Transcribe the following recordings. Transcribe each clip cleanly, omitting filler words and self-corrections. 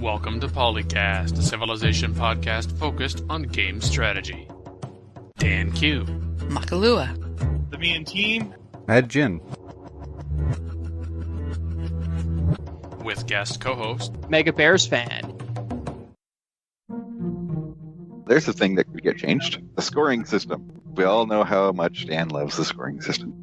Welcome to PolyCast, a Civilization podcast focused on game strategy. Dan Q. Makalua. The Me and Team. Mad Jin. With guest co-host Mega Bears fan. There's a thing that could get changed. The scoring system. We all know how much Dan loves the scoring system.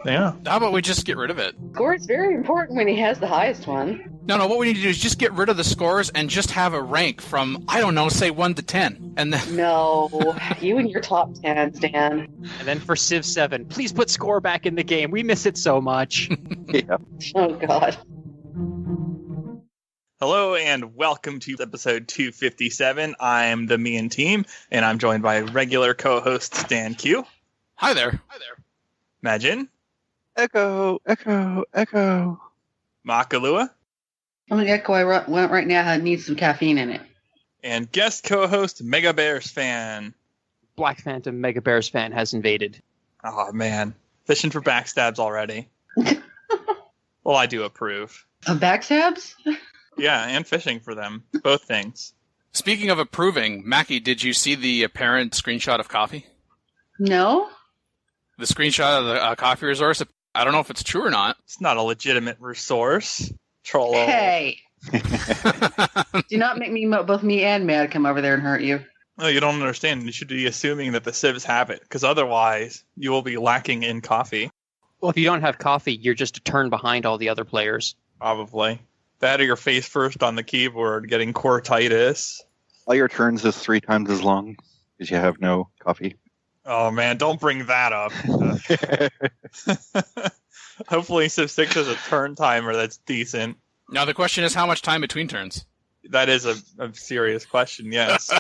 Yeah. How about we just get rid of it? Score is very important when he has the highest one. No, what we need to do is just get rid of the scores and just have a rank from, I don't know, say 1 to 10. And then... No, you and your top 10, Dan. And then for Civ 7, please put score back in the game. We miss it so much. Yeah. Oh, God. Hello and welcome to episode 257. I'm the Me and Team, and I'm joined by regular co-host Stan Q. Hi there. Imagine. Echo, echo, echo. Makalua. I'm an Echo I want right now that needs some caffeine in it. And guest co-host Mega Bears fan. Black Phantom Mega Bears fan has invaded. Oh, man. Fishing for backstabs already. Well, I do approve. Backstabs? Yeah, and fishing for them. Both things. Speaking of approving, Mackie, did you see the apparent screenshot of coffee? No? The screenshot of the coffee resource? I don't know if it's true or not. It's not a legitimate resource. Troll. Hey! Do not make both me and Mad come over there and hurt you. No, you don't understand. You should be assuming that the civs have it, because otherwise you will be lacking in coffee. Well, if you don't have coffee, you're just a turn behind all the other players. Probably. That or your face first on the keyboard, getting cortitis. All your turns is 3 times as long because you have no coffee. Oh, man, don't bring that up. Hopefully Civ 6 has a turn timer that's decent. Now the question is how much time between turns? That is a serious question, yes.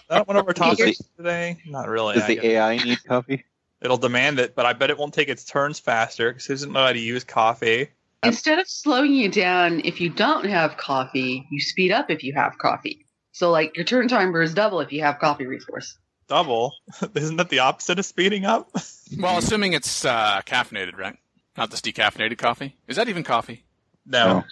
Not one of our topics today. Not really. Does the AI need coffee? It'll demand it, but I bet it won't take its turns faster because it doesn't know how to use coffee. Instead of slowing you down if you don't have coffee, you speed up if you have coffee. So, like, your turn timer is double if you have coffee resource. Double? Isn't that the opposite of speeding up? Well, assuming it's caffeinated, right? Not this decaffeinated coffee. Is that even coffee? No.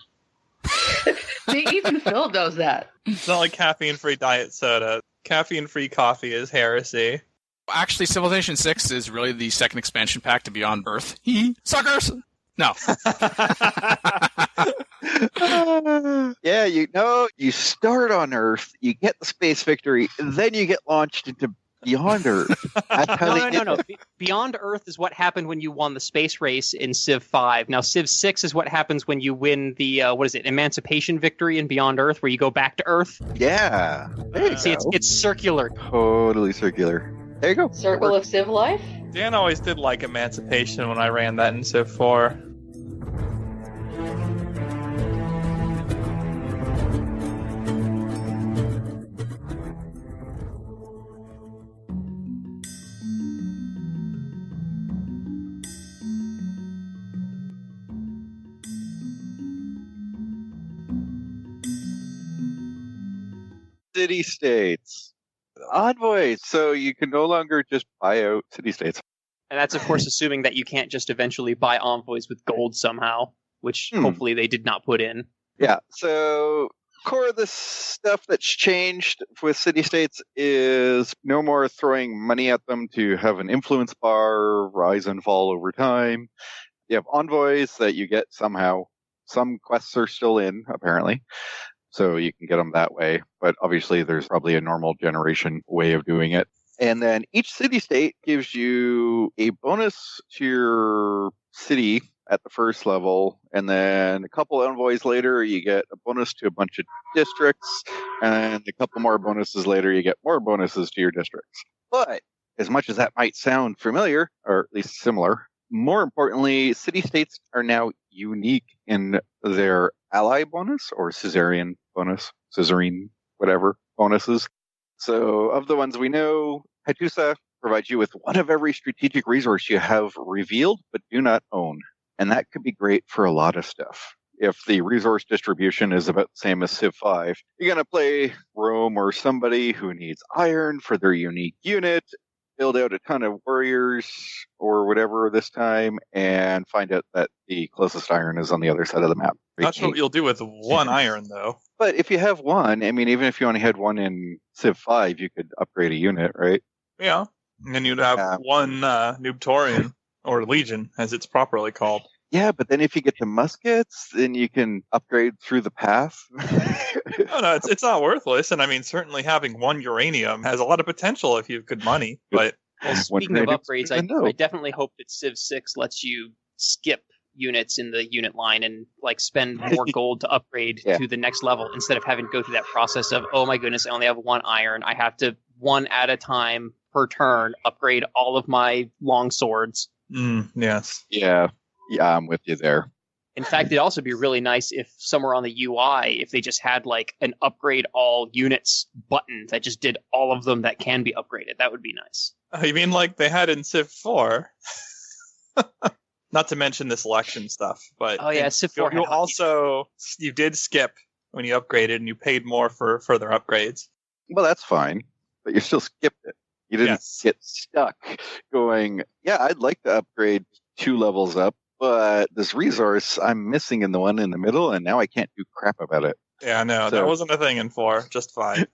They even Phil knows that. It's not like caffeine-free diet soda. Caffeine-free coffee is heresy. Actually, Civilization 6 is really the second expansion pack to Beyond Earth. Suckers! No. Yeah, you start on Earth, you get the space victory, then you get launched into Beyond Earth. That's how No. Beyond Earth is what happened when you won the space race in Civ 5. Now, Civ 6 is what happens when you win the, Emancipation victory in Beyond Earth, where you go back to Earth. Yeah. There you See, go. it's circular. Totally circular. There you go. Circle of Civ Life? Dan always did like Emancipation when I ran that in Civ 4. City-states. Envoys, so you can no longer just buy out city-states. And that's, of course, assuming that you can't just eventually buy envoys with gold somehow, which hopefully they did not put in. Yeah, so core of this stuff that's changed with city-states is no more throwing money at them to have an influence bar rise and fall over time. You have envoys that you get somehow. Some quests are still in, apparently. So you can get them that way. But obviously there's probably a normal generation way of doing it. And then each city-state gives you a bonus to your city at the first level. And then a couple envoys later, you get a bonus to a bunch of districts. And a couple more bonuses later, you get more bonuses to your districts. But as much as that might sound familiar, or at least similar, more importantly, city-states are now unique in their ally bonus or Caesarian bonus, Caesarine, whatever bonuses. So of the ones we know, Haitusa provides you with one of every strategic resource you have revealed but do not own. And that could be great for a lot of stuff. If the resource distribution is about the same as Civ 5, you're going to play Rome or somebody who needs iron for their unique unit. build out a ton of warriors or whatever this time, and find out that the closest iron is on the other side of the map. Not sure what you'll do with one iron, though. But if you have one, I mean, even if you only had one in Civ 5, you could upgrade a unit, right? Yeah. And then you'd have one Noobtorian, or Legion, as it's properly called. Yeah, but then if you get to muskets, then you can upgrade through the path. No, it's not worthless. And I mean, certainly having one uranium has a lot of potential if you have good money. But Well, speaking of upgrades, I definitely hope that Civ 6 lets you skip units in the unit line and like spend more gold to upgrade to the next level instead of having to go through that process of, oh my goodness, I only have one iron. I have to one at a time per turn upgrade all of my long swords. Yes. Yeah, I'm with you there. In fact, it'd also be really nice if somewhere on the UI, if they just had like an upgrade all units button that just did all of them that can be upgraded. That would be nice. Oh, you mean like they had in Civ 4? Not to mention the selection stuff, but Civ 4 you did skip when you upgraded, and you paid more for further upgrades. Well, that's fine, but you still skipped it. You didn't get stuck going, I'd like to upgrade 2 levels up, but this resource I'm missing in the one in the middle, and now I can't do crap about it. Yeah, no, that wasn't a thing in 4, just 5.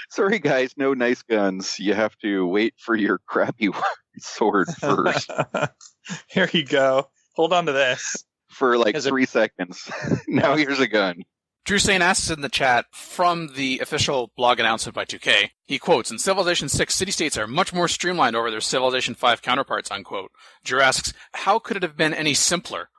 Sorry, guys, no nice guns. You have to wait for your crappy sword first. Here you go. Hold on to this. For like 3 seconds. Now here's a gun. Drew Sane asks in the chat from the official blog announcement by 2K, he quotes, in Civilization 6, city-states are much more streamlined over their Civilization 5 counterparts, unquote. Drew asks, how could it have been any simpler?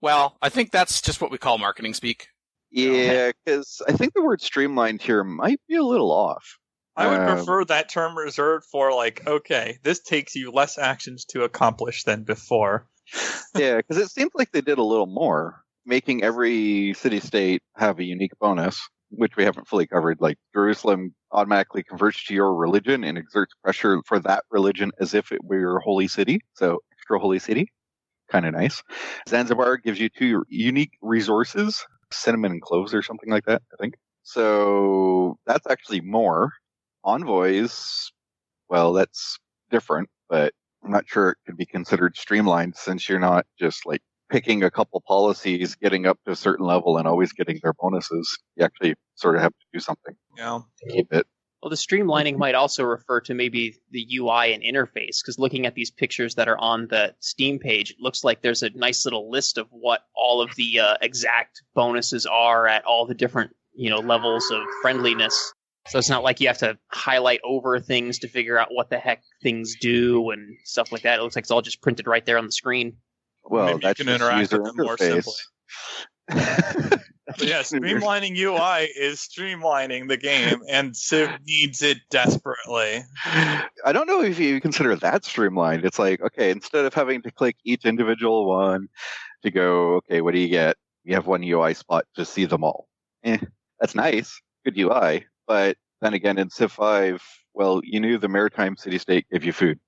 Well, I think that's just what we call marketing speak. Yeah, because I think the word streamlined here might be a little off. I would prefer that term reserved for like, okay, this takes you less actions to accomplish than before. Yeah, because it seems like they did a little more, making every city-state have a unique bonus, which we haven't fully covered. Like Jerusalem automatically converts to your religion and exerts pressure for that religion as if it were your holy city. So extra holy city, kind of nice. Zanzibar gives you 2 unique resources, cinnamon and cloves or something like that, I think. So that's actually more. Envoys, well, that's different, but I'm not sure it could be considered streamlined since you're not just like picking a couple policies, getting up to a certain level and always getting their bonuses. You actually sort of have to do something. Yeah. To keep it. Well, the streamlining might also refer to maybe the UI and interface, because looking at these pictures that are on the Steam page, it looks like there's a nice little list of what all of the exact bonuses are at all the different, levels of friendliness. So it's not like you have to highlight over things to figure out what the heck things do and stuff like that. It looks like it's all just printed right there on the screen. Well, maybe that's you can interact with them more simply. But yeah, streamlining UI is streamlining the game, and Civ needs it desperately. I don't know if you consider that streamlined. It's like, okay, instead of having to click each individual one to go, okay, what do you get? You have one UI spot to see them all. That's nice. Good UI. But then again, in Civ 5, well, you knew the maritime city-state gave you food.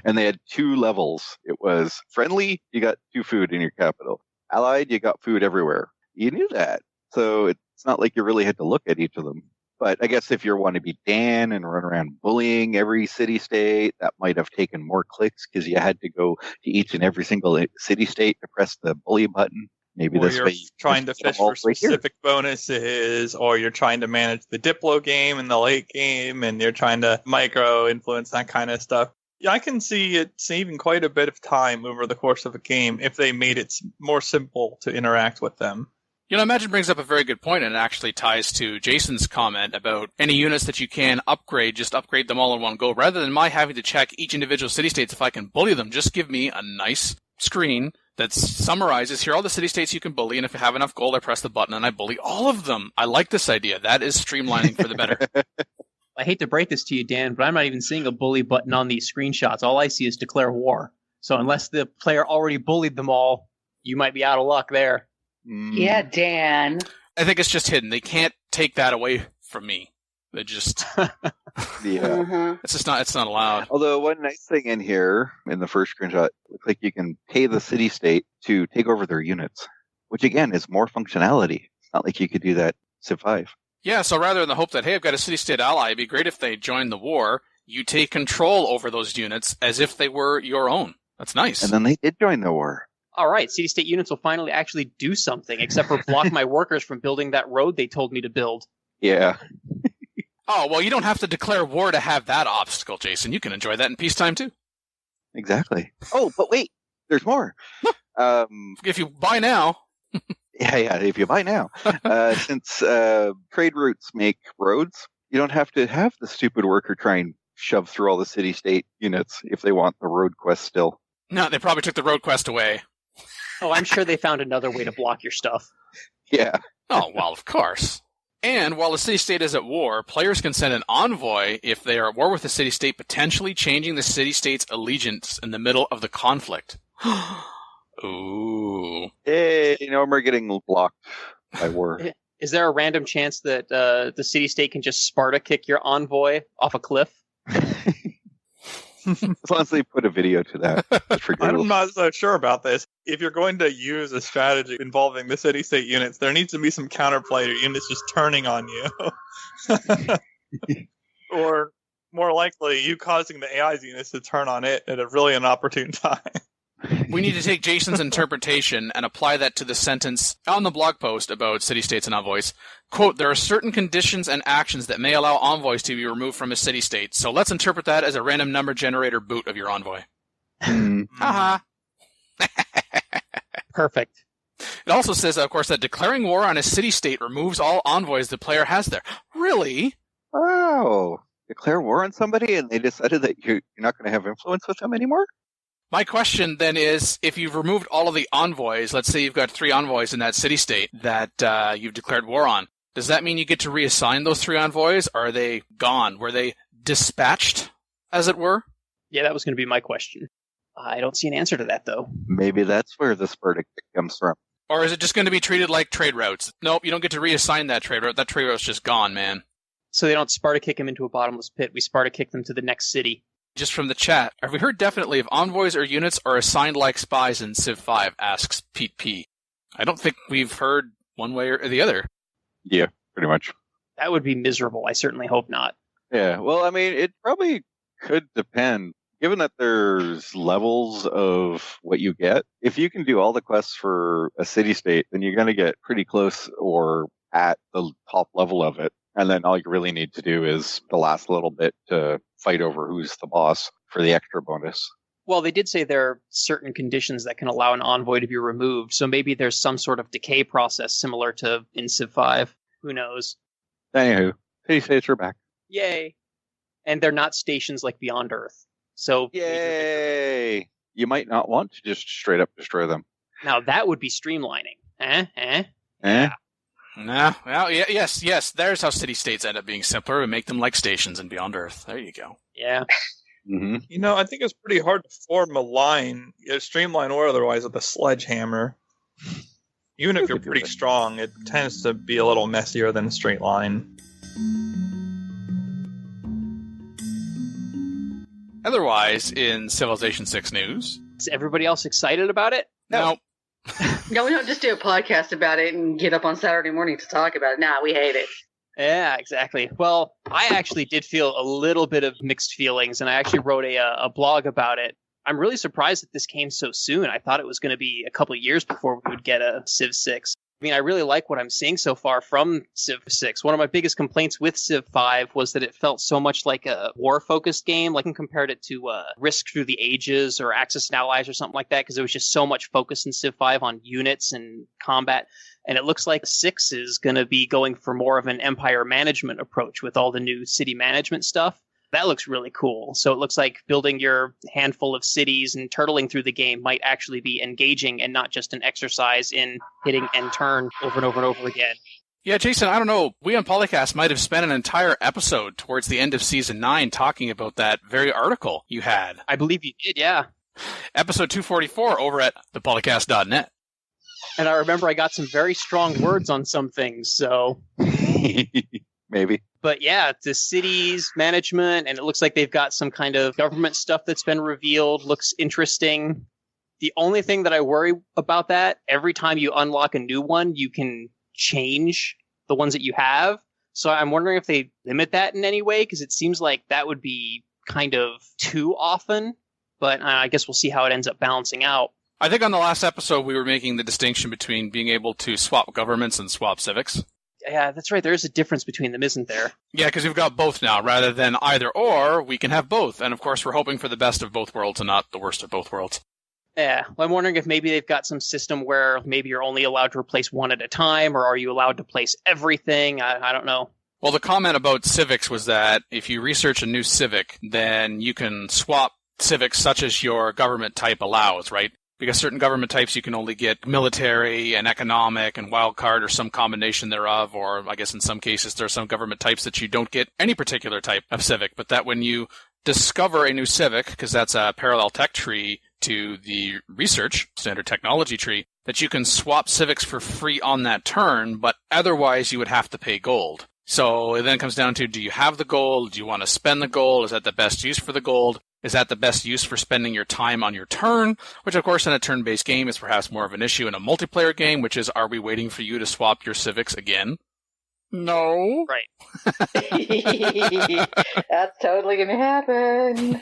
And they had 2 levels. It was friendly, you got 2 food in your capital. Allied, you got food everywhere. You knew that. So it's not like you really had to look at each of them. But I guess if you want to be Dan and run around bullying every city-state, that might have taken more clicks because you had to go to each and every single city-state to press the bully button. Maybe or this you're way trying to fish for specific bonuses, or you're trying to manage the Diplo game in the late game, and you're trying to micro-influence that kind of stuff. Yeah, I can see it saving quite a bit of time over the course of a game if they made it more simple to interact with them. Imagine brings up a very good point, and it actually ties to Jason's comment about any units that you can upgrade, just upgrade them all in one go. Rather than my having to check each individual city-states if I can bully them, just give me a nice screen that summarizes, here are all the city-states you can bully, and if you have enough gold, I press the button and I bully all of them. I like this idea. That is streamlining for the better. I hate to break this to you, Dan, but I'm not even seeing a bully button on these screenshots. All I see is declare war. So unless the player already bullied them all, you might be out of luck there. Yeah, Dan. I think it's just hidden. They can't take that away from me. They just... Yeah. It's not allowed. Although one nice thing in here, in the first screenshot, looks like you can pay the city-state to take over their units, which again is more functionality. It's not like you could do that Civ 5. Yeah, so rather than the hope that, hey, I've got a city-state ally, it'd be great if they joined the war, you take control over those units as if they were your own. That's nice. And then they did join the war. All right, city-state units will finally actually do something, except for block my workers from building that road they told me to build. Yeah. Oh, well, you don't have to declare war to have that obstacle, Jason. You can enjoy that in peacetime, too. Exactly. Oh, but wait, there's more. If you buy now. Yeah, if you buy now. Since trade routes make roads, you don't have to have the stupid worker try and shove through all the city-state units if they want the road quest still. No, they probably took the road quest away. Oh, I'm sure they found another way to block your stuff. Yeah. Oh, well, of course. And while the city-state is at war, players can send an envoy if they are at war with the city-state, potentially changing the city-state's allegiance in the middle of the conflict. Ooh. Hey, we're getting blocked by war. Is there a random chance that the city-state can just Sparta kick your envoy off a cliff? As long as they put a video to that. Just for I'm not so sure about this. If you're going to use a strategy involving the city-state units, there needs to be some counterplay to units just turning on you. Or, more likely, you causing the AI's units to turn on it at a really inopportune time. We need to take Jason's interpretation and apply that to the sentence on the blog post about city-states and envoys. Quote, there are certain conditions and actions that may allow envoys to be removed from a city-state, so let's interpret that as a random number generator boot of your envoy. Haha. Perfect. It also says, of course, that declaring war on a city-state removes all envoys the player has there. Really? Oh, declare war on somebody and they decided that you're not going to have influence with them anymore? My question then is, if you've removed all of the envoys, let's say you've got 3 envoys in that city-state that you've declared war on, does that mean you get to reassign those 3 envoys, or are they gone? Were they dispatched, as it were? Yeah, that was going to be my question. I don't see an answer to that, though. Maybe that's where the Sparta comes from. Or is it just going to be treated like trade routes? Nope, you don't get to reassign that trade route. That trade route's just gone, man. So they don't Sparta kick them into a bottomless pit. We Sparta kick them to the next city. Just from the chat, have we heard definitely if envoys or units are assigned like spies in Civ 5, asks Pete P. I don't think we've heard one way or the other. Yeah, pretty much. That would be miserable. I certainly hope not. Yeah, well, I mean, it probably could depend. Given that there's levels of what you get, if you can do all the quests for a city-state, then you're going to get pretty close or at the top level of it. And then all you really need to do is the last little bit to fight over who's the boss for the extra bonus. Well, they did say there are certain conditions that can allow an envoy to be removed, so maybe there's some sort of decay process similar to in Civ 5. Who knows? Anywho, city-states are back. Yay! And they're not stations like Beyond Earth. So yay! You might not want to just straight up destroy them. Now that would be streamlining. Eh? Nah, well, yes. There's how city-states end up being simpler and make them like stations in Beyond Earth. There you go. Yeah. Mm-hmm. I think it's pretty hard to form a line, streamline or otherwise, with a sledgehammer. Even if you're pretty strong, it tends to be a little messier than a straight line. Otherwise, in Civilization 6 news... Is everybody else excited about it? No. No, we don't just do a podcast about it and get up on Saturday morning to talk about it. Nah, we hate it. Yeah, exactly. Well, I actually did feel a little bit of mixed feelings, and I actually wrote a blog about it. I'm really surprised that this came so soon. I thought it was going to be a couple of years before we would get a Civ 6. I mean, I really like what I'm seeing so far from Civ 6. One of my biggest complaints with Civ 5 was that it felt so much like a war-focused game, like I compared it to Risk Through the Ages or Axis and Allies or something like that, because there was just so much focus in Civ 5 on units and combat. And it looks like 6 is going to be going for more of an empire management approach with all the new city management stuff. That looks really cool. So it looks like building your handful of cities and turtling through the game might actually be engaging and not just an exercise in hitting end turn over and over and over again. Yeah, Jason, I don't know. We on PolyCast might have spent an entire episode towards the end of Season 9 talking about that very article you had. I believe you did, yeah. Episode 244 over at thepolycast.net. And I remember I got some very strong words on some things, so... Maybe. But yeah, the cities management, and it looks like they've got some kind of government stuff that's been revealed. Looks interesting. The only thing that I worry about that, every time you unlock a new one, you can change the ones that you have. So I'm wondering if they limit that in any way, because it seems like that would be kind of too often, but I guess we'll see how it ends up balancing out. I think on the last episode we were making the distinction between being able to swap governments and swap civics. Yeah, that's right. There is a difference between them, isn't there? Yeah, because we've got both now. Rather than either or, we can have both. And of course, we're hoping for the best of both worlds and not the worst of both worlds. Yeah, well, I'm wondering if maybe they've got some system where maybe you're only allowed to replace one at a time, or are you allowed to place everything? I don't know. Well, the comment about civics was that if you research a new civic, then you can swap civics such as your government type allows, right? Because certain government types you can only get military and economic and wildcard or some combination thereof, or I guess in some cases there are some government types that you don't get any particular type of civic, but that when you discover a new civic, because that's a parallel tech tree to the research standard technology tree, that you can swap civics for free on that turn, but otherwise you would have to pay gold. So it then comes down to, do you have the gold? Do you want to spend the gold? Is that the best use for the gold? Is that the best use for spending your time on your turn? Which, of course, in a turn-based game is perhaps more of an issue in a multiplayer game, which is, are we waiting for you to swap your civics again? No. Right. That's totally going to happen.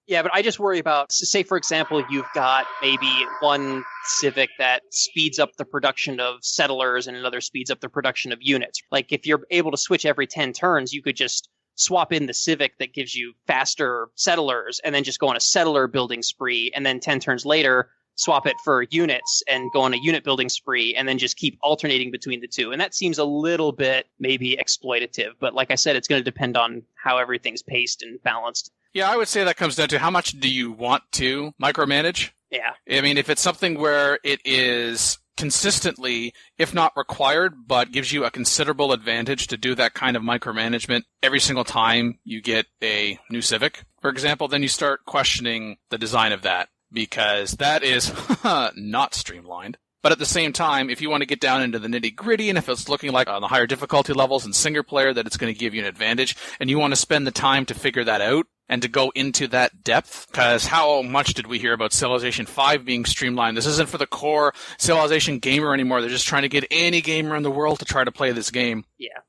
Yeah, but I just worry about, say, for example, you've got maybe one civic that speeds up the production of settlers and another speeds up the production of units. Like, if you're able to switch every 10 turns, you could just swap in the civic that gives you faster settlers and then just go on a settler building spree, and then 10 turns later swap it for units and go on a unit building spree, and then just keep alternating between the two. And that seems a little bit maybe exploitative, but like I said, it's going to depend on how everything's paced and balanced. Yeah, I would say that comes down to how much do you want to micromanage? Yeah. I mean, if it's something where it is consistently, if not required, but gives you a considerable advantage to do that kind of micromanagement every single time you get a new civic, for example, then you start questioning the design of that, because that is not streamlined. But at the same time, if you want to get down into the nitty-gritty, and if it's looking like on the higher difficulty levels in single player that it's going to give you an advantage, and you want to spend the time to figure that out, and to go into that depth, because how much did we hear about Civilization 5 being streamlined? This isn't for the core Civilization gamer anymore. They're just trying to get any gamer in the world to try to play this game. Yeah.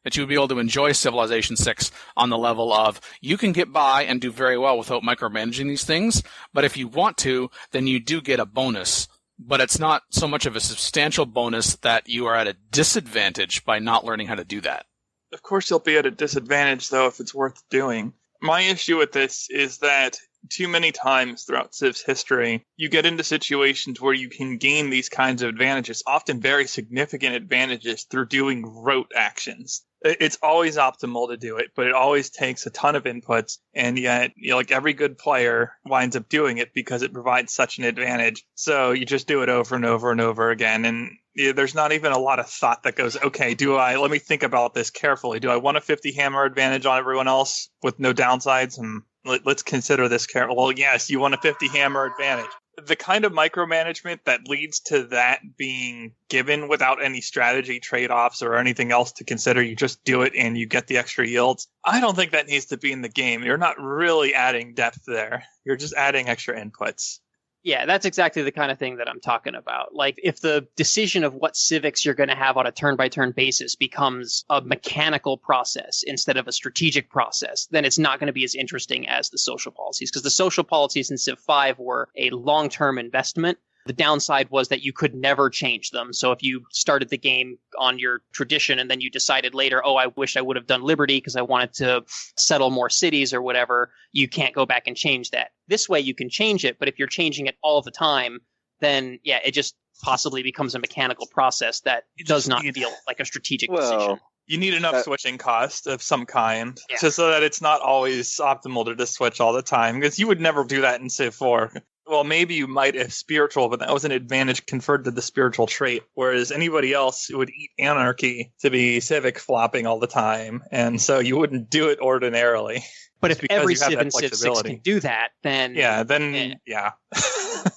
That you would be able to enjoy Civilization 6 on the level of, you can get by and do very well without micromanaging these things, but if you want to, then you do get a bonus. But it's not so much of a substantial bonus that you are at a disadvantage by not learning how to do that. Of course you'll be at a disadvantage, though, if it's worth doing. My issue with this is that too many times throughout Civ's history, you get into situations where you can gain these kinds of advantages, often very significant advantages, through doing rote actions. It's always optimal to do it, but it always takes a ton of inputs, and yet, like every good player winds up doing it because it provides such an advantage. So you just do it over and over and over again, and there's not even a lot of thought that goes, okay, let me think about this carefully. Do I want a 50 hammer advantage on everyone else with no downsides? Let's consider this careful. Well, yes, you want a 50 hammer advantage. The kind of micromanagement that leads to that being given without any strategy trade-offs or anything else to consider, you just do it and you get the extra yields. I don't think that needs to be in the game. You're not really adding depth there. You're just adding extra inputs. Yeah, that's exactly the kind of thing that I'm talking about. Like, if the decision of what civics you're going to have on a turn-by-turn basis becomes a mechanical process instead of a strategic process, then it's not going to be as interesting as the social policies, because the social policies in Civ 5 were a long-term investment. The downside was that you could never change them. So if you started the game on your tradition and then you decided later, oh, I wish I would have done Liberty because I wanted to settle more cities or whatever, you can't go back and change that. This way you can change it, but if you're changing it all the time, then yeah, it just possibly becomes a mechanical process that does not feel like a strategic decision. You need enough switching cost of some kind, just so that it's not always optimal to just switch all the time, because you would never do that in Civ 4. Well, maybe you might if spiritual, but that was an advantage conferred to the spiritual trait, whereas anybody else would eat anarchy to be civic flopping all the time, and so you wouldn't do it ordinarily. But if every Civ in Civ 6 can do that, then... Yeah.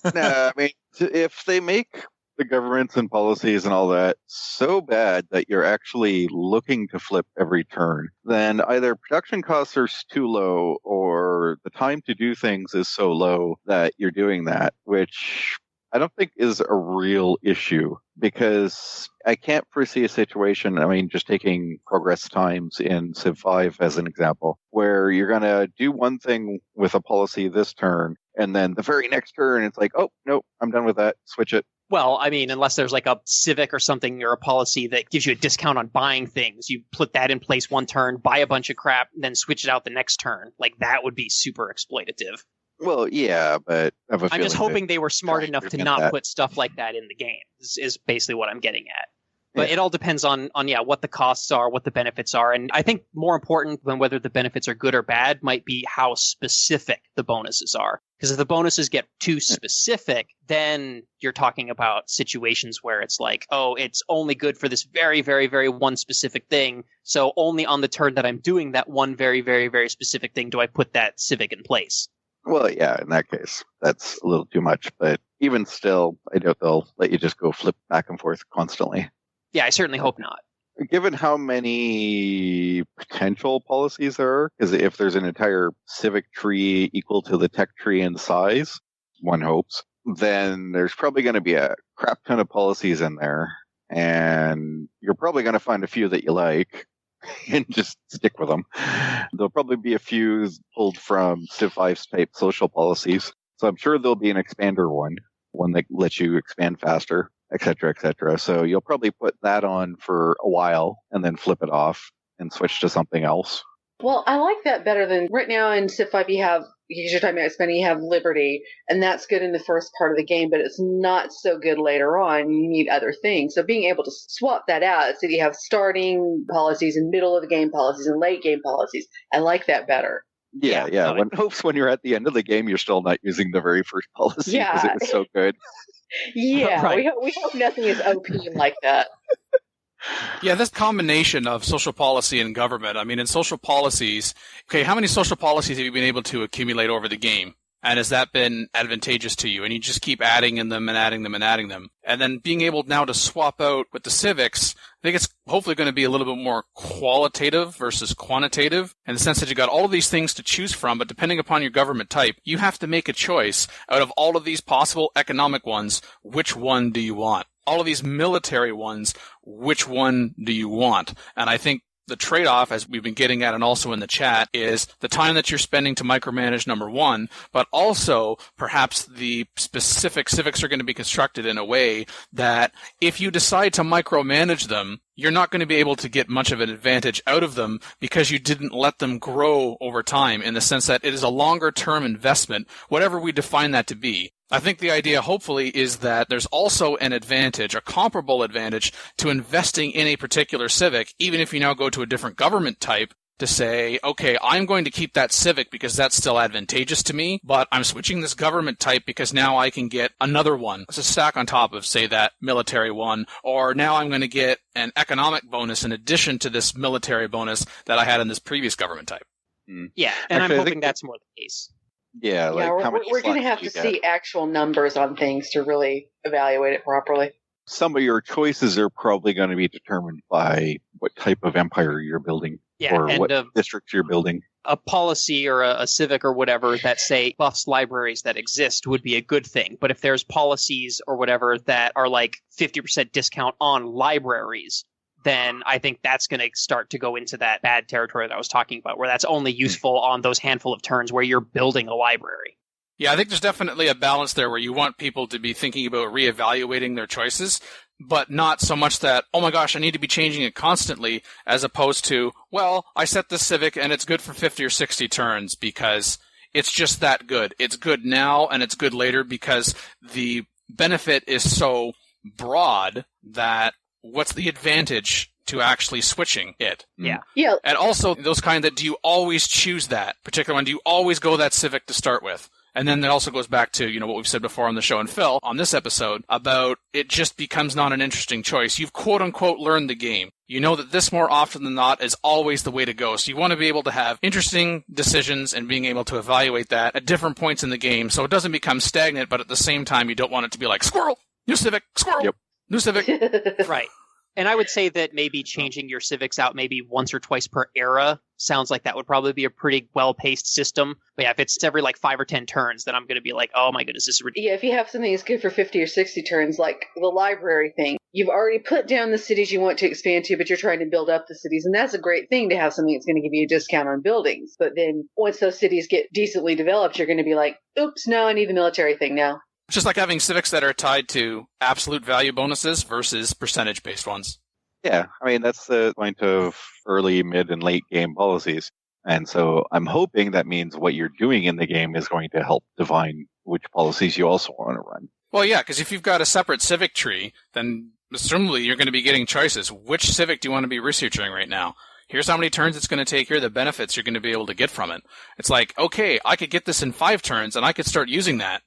I mean, if they make the governments and policies and all that so bad that you're actually looking to flip every turn, then either production costs are too low or the time to do things is so low that you're doing that, which I don't think is a real issue, because I can't foresee a situation, I mean, just taking progress times in Civ 5 as an example, where you're going to do one thing with a policy this turn, and then the very next turn, it's like, oh, no, I'm done with that, switch it. Well, I mean, unless there's like a civic or something or a policy that gives you a discount on buying things, you put that in place one turn, buy a bunch of crap, then switch it out the next turn. Like, that would be super exploitative. Well, yeah, but I have a I'm just feeling hoping they were smart trying enough to to prevent not that. put stuff like that in the game, is basically what I'm getting at. But Yeah. it all depends on what the costs are, what the benefits are. And I think more important than whether the benefits are good or bad might be how specific the bonuses are. Because if the bonuses get too specific, then you're talking about situations where it's like, oh, it's only good for this very, very, very one specific thing. So only on the turn that I'm doing that one very, very, very specific thing do I put that civic in place. Well, yeah, in that case, that's a little too much. But even still, I doubt they'll let you just go flip back and forth constantly. Yeah, I certainly hope not. Given how many potential policies there are, because if there's an entire civic tree equal to the tech tree in size, one hopes, then there's probably going to be a crap ton of policies in there. And you're probably going to find a few that you like and just stick with them. There'll probably be a few pulled from Civ 5's type social policies. So I'm sure there'll be an expander one that lets you expand faster, et cetera, et cetera. So you'll probably put that on for a while and then flip it off and switch to something else. Well, I like that better than right now in Civ 5 you have, because you're talking about spending, you have Liberty, and that's good in the first part of the game, but it's not so good later on. You need other things. So being able to swap that out, so you have starting policies and middle of the game policies and late game policies, I like that better. Yeah. One hopes when you're at the end of the game, you're still not using the very first policy because it was so good. Yeah, Right. we hope nothing is OP like that. Yeah, this combination of social policy and government. I mean, in social policies, okay, how many social policies have you been able to accumulate over the game? And has that been advantageous to you? And you just keep adding in them and adding them and adding them. And then being able now to swap out with the civics, I think it's hopefully going to be a little bit more qualitative versus quantitative in the sense that you got all of these things to choose from, but depending upon your government type, you have to make a choice out of all of these possible economic ones. Which one do you want? All of these military ones, which one do you want? And I think the trade-off, as we've been getting at and also in the chat, is the time that you're spending to micromanage, number one, but also perhaps the specific civics are going to be constructed in a way that if you decide to micromanage them, you're not going to be able to get much of an advantage out of them because you didn't let them grow over time, in the sense that it is a longer-term investment, whatever we define that to be. I think the idea, hopefully, is that there's also an advantage, a comparable advantage, to investing in a particular civic, even if you now go to a different government type, to say, okay, I'm going to keep that civic because that's still advantageous to me, but I'm switching this government type because now I can get another one. It's a stack on top of, say, that military one, or now I'm going to get an economic bonus in addition to this military bonus that I had in this previous government type. Yeah, and Actually, I I'm hoping think that's more the case. Yeah, like how much we're going to slack have do to you get? see actual numbers on things to really evaluate it properly. Some of your choices are probably going to be determined by what type of empire you're building Yeah, or and what district you're building. a policy or a civic or whatever that say buffs libraries that exist would be a good thing. But if there's policies or whatever that are like 50% discount on libraries, then I think that's going to start to go into that bad territory that I was talking about, where that's only useful on those handful of turns where you're building a library. Yeah, I think there's definitely a balance there where you want people to be thinking about reevaluating their choices, but not so much that, oh my gosh, I need to be changing it constantly, as opposed to, well, I set this civic and it's good for 50 or 60 turns because it's just that good. It's good now and it's good later because the benefit is so broad that what's the advantage to actually switching it? Yeah. Yeah. And also those kind that, do you always choose that particular one? Do you always go that civic to start with? And then that also goes back to, what we've said before on the show and Phil on this episode about it just becomes not an interesting choice. You've quote unquote learned the game. You know that this more often than not is always the way to go. So you want to be able to have interesting decisions and being able to evaluate that at different points in the game so it doesn't become stagnant, but at the same time you don't want it to be like, squirrel, new civic, squirrel, Yep. new civic. Right. And I would say that maybe changing your civics out maybe once or twice per era sounds like that would probably be a pretty well-paced system. But yeah, if it's every like 5 or 10 turns, then I'm going to be like, oh my goodness, this is ridiculous. Yeah, if you have something that's good for 50 or 60 turns, like the library thing, you've already put down the cities you want to expand to, but you're trying to build up the cities. And that's a great thing to have something that's going to give you a discount on buildings. But then once those cities get decently developed, you're going to be like, oops, no, I need the military thing now. It's just like having civics that are tied to absolute value bonuses versus percentage-based ones. Yeah, I mean, that's the point of early, mid, and late game policies. And so I'm hoping that means what you're doing in the game is going to help define which policies you also want to run. Well, yeah, because if you've got a separate civic tree, then presumably you're going to be getting choices. Which civic do you want to be researching right now? Here's how many turns it's going to take. Here are the benefits you're going to be able to get from it. It's like, okay, I could get this in 5 turns, and I could start using that.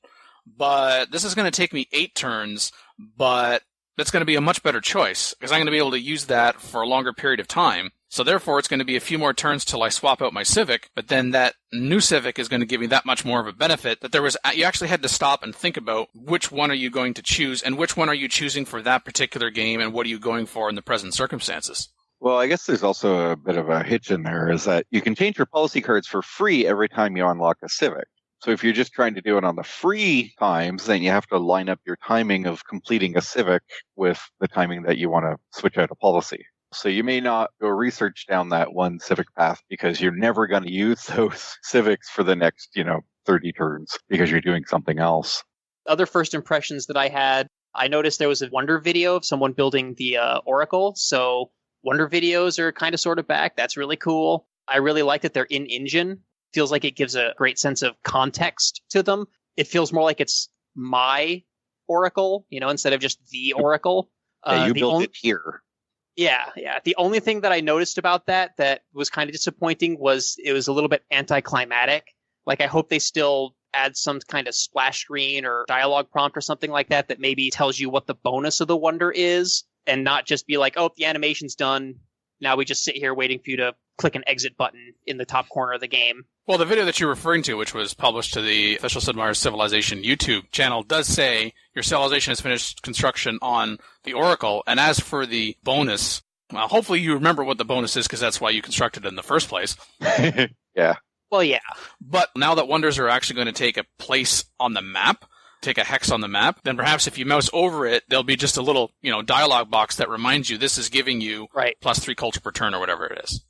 But this is going to take me 8 turns, but that's going to be a much better choice because I'm going to be able to use that for a longer period of time. So therefore, it's going to be a few more turns till I swap out my civic, but then that new civic is going to give me that much more of a benefit that you actually had to stop and think about which one are you going to choose and which one are you choosing for that particular game and what are you going for in the present circumstances. Well, I guess there's also a bit of a hitch in there is that you can change your policy cards for free every time you unlock a civic. So if you're just trying to do it on the free times, then you have to line up your timing of completing a civic with the timing that you want to switch out a policy. So you may not go research down that one civic path because you're never going to use those civics for the next, 30 turns because you're doing something else. Other first impressions that I had, I noticed there was a Wonder video of someone building the Oracle. So Wonder videos are kind of sort of back. That's really cool. I really like that they're in-engine. Feels like it gives a great sense of context to them. It feels more like it's my Oracle, instead of just the Oracle. Yeah, you built it here. Yeah. The only thing that I noticed about that was kind of disappointing was it was a little bit anticlimactic. Like, I hope they still add some kind of splash screen or dialogue prompt or something like that maybe tells you what the bonus of the Wonder is and not just be like, oh, the animation's done. Now we just sit here waiting for you to click an exit button in the top corner of the game. Well, the video that you're referring to, which was published to the official Sid Meier's Civilization YouTube channel, does say your civilization has finished construction on the Oracle. And as for the bonus, well, hopefully you remember what the bonus is because that's why you constructed it in the first place. Yeah. Well, yeah. But now that wonders are actually going to take a place on the map, take a hex on the map, then perhaps if you mouse over it, there'll be just a little, dialogue box that reminds you this is giving you +3 culture per turn or whatever it is.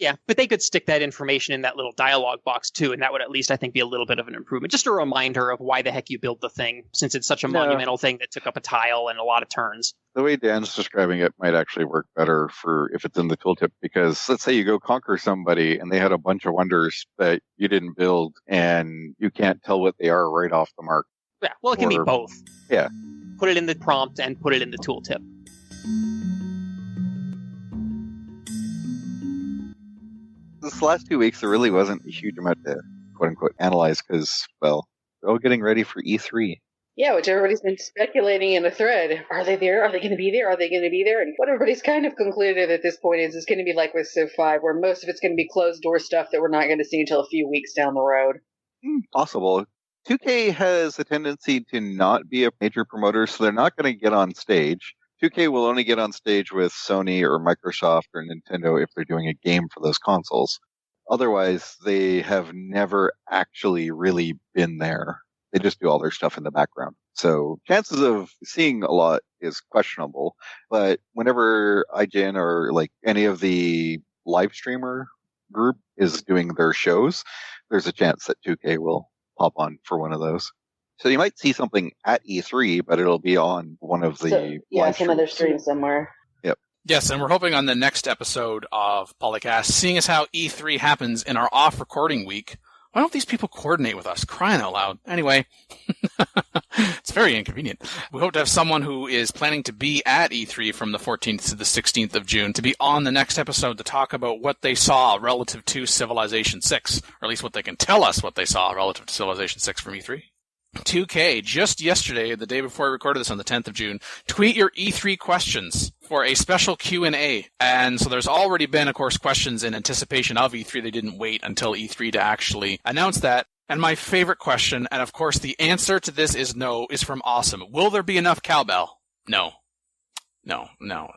Yeah, but they could stick that information in that little dialogue box too, and that would at least, I think, be a little bit of an improvement. Just a reminder of why the heck you built the thing, since it's such a monumental thing that took up a tile and a lot of turns. The way Dan's describing it might actually work better for if it's in the tooltip, because let's say you go conquer somebody and they had a bunch of wonders that you didn't build, and you can't tell what they are right off the mark. Yeah, well, it can be both. Yeah. Put it in the prompt and put it in the tooltip. This last 2 weeks, there really wasn't a huge amount to quote-unquote analyze because, well, they're all getting ready for E3. Yeah, which everybody's been speculating in the thread. Are they there? Are they going to be there? Are they going to be there? And what everybody's kind of concluded at this point is it's going to be like with Civ 5, where most of it's going to be closed-door stuff that we're not going to see until a few weeks down the road. Possible. 2K has a tendency to not be a major promoter, so they're not going to get on stage. 2K will only get on stage with Sony or Microsoft or Nintendo if they're doing a game for those consoles. Otherwise, they have never actually really been there. They just do all their stuff in the background. So chances of seeing a lot is questionable. But whenever IGN or like any of the live streamer group is doing their shows, there's a chance that 2K will pop on for one of those. So you might see something at E3, but it'll be on one of the some other stream somewhere. Yep. Yes, and we're hoping on the next episode of PolyCast, seeing as how E3 happens in our off-recording week, why don't these people coordinate with us? Crying out loud. Anyway, it's very inconvenient. We hope to have someone who is planning to be at E3 from the 14th to the 16th of June to be on the next episode to talk about what they saw relative to Civilization 6, or at least what they can tell us what they saw relative to Civilization 6 from E3. 2K, just yesterday, the day before I recorded this on the 10th of June, tweet your E3 questions for a special Q&A. And so there's already been, of course, questions in anticipation of E3. They didn't wait until E3 to actually announce that. And my favorite question, and of course the answer to this is no, is from Awesome. Will there be enough cowbell? No. No.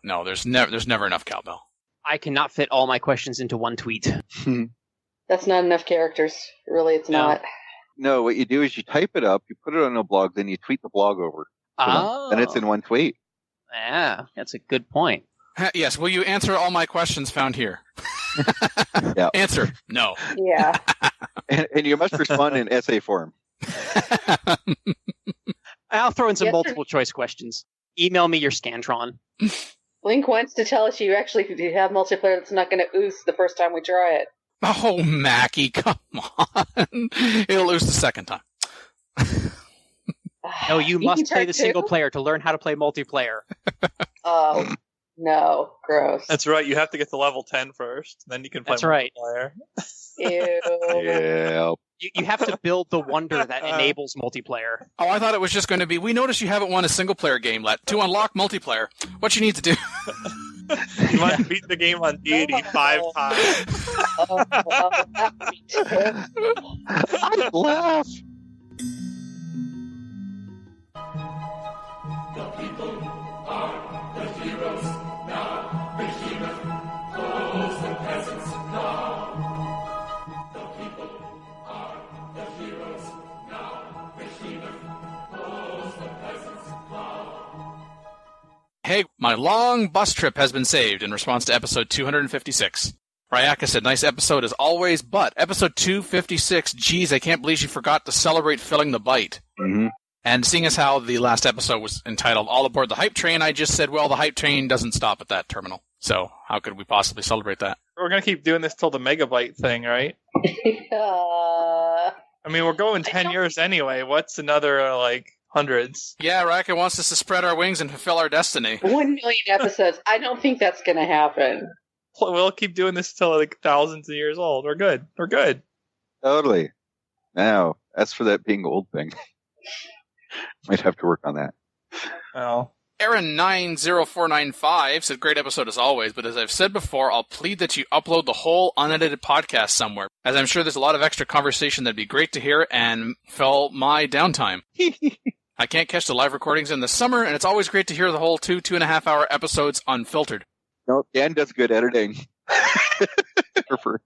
There's never enough cowbell. I cannot fit all my questions into one tweet. That's not enough characters. Really, it's not. No, what you do is you type it up, you put it on a blog, then you tweet the blog over. Oh. And it's in one tweet. Yeah, that's a good point. Yes, will you answer all my questions found here? Yeah. Answer, no. Yeah. And you must respond in essay form. I'll throw in some Yes, multiple choice questions. Email me your Scantron. Link wants to tell us you actually have multiplayer that's not going to ooze the first time we try it. Oh, Mackie, come on. It'll lose the second time. No, you can must try play the two? single player to learn how to play multiplayer. Oh, no. Gross. That's right. You have to get to level 10 first. Then you can play That's right. multiplayer. Ew. Yeah. You have to build the wonder that enables multiplayer. Oh, I thought it was just going to be, we noticed you haven't won a single-player game yet. To unlock multiplayer, what you need to do... You must beat the game on deity 5 times. I'd laugh. Hey, my long bus trip has been saved in response to episode 256. Ryaka said, nice episode as always, but episode 256, geez, I can't believe you forgot to celebrate filling the bite. Mm-hmm. And seeing as how the last episode was entitled All Aboard the Hype Train, I just said, well, the hype train doesn't stop at that terminal. So how could we possibly celebrate that? We're going to keep doing this till the megabyte thing, right? I mean, we're going 10 years anyway. What's another, hundreds? Yeah, Ryaka wants us to spread our wings and fulfill our destiny. 1 million episodes. I don't think that's going to happen. We'll keep doing this till thousands of years old. We're good. We're good. Totally. Now, as for that being old thing, might have to work on that. Well, Aaron90495 said, great episode as always, but as I've said before, I'll plead that you upload the whole unedited podcast somewhere, as I'm sure there's a lot of extra conversation that'd be great to hear and fill my downtime. I can't catch the live recordings in the summer, and it's always great to hear the whole 2.5 hour episodes unfiltered. No, Dan does good editing.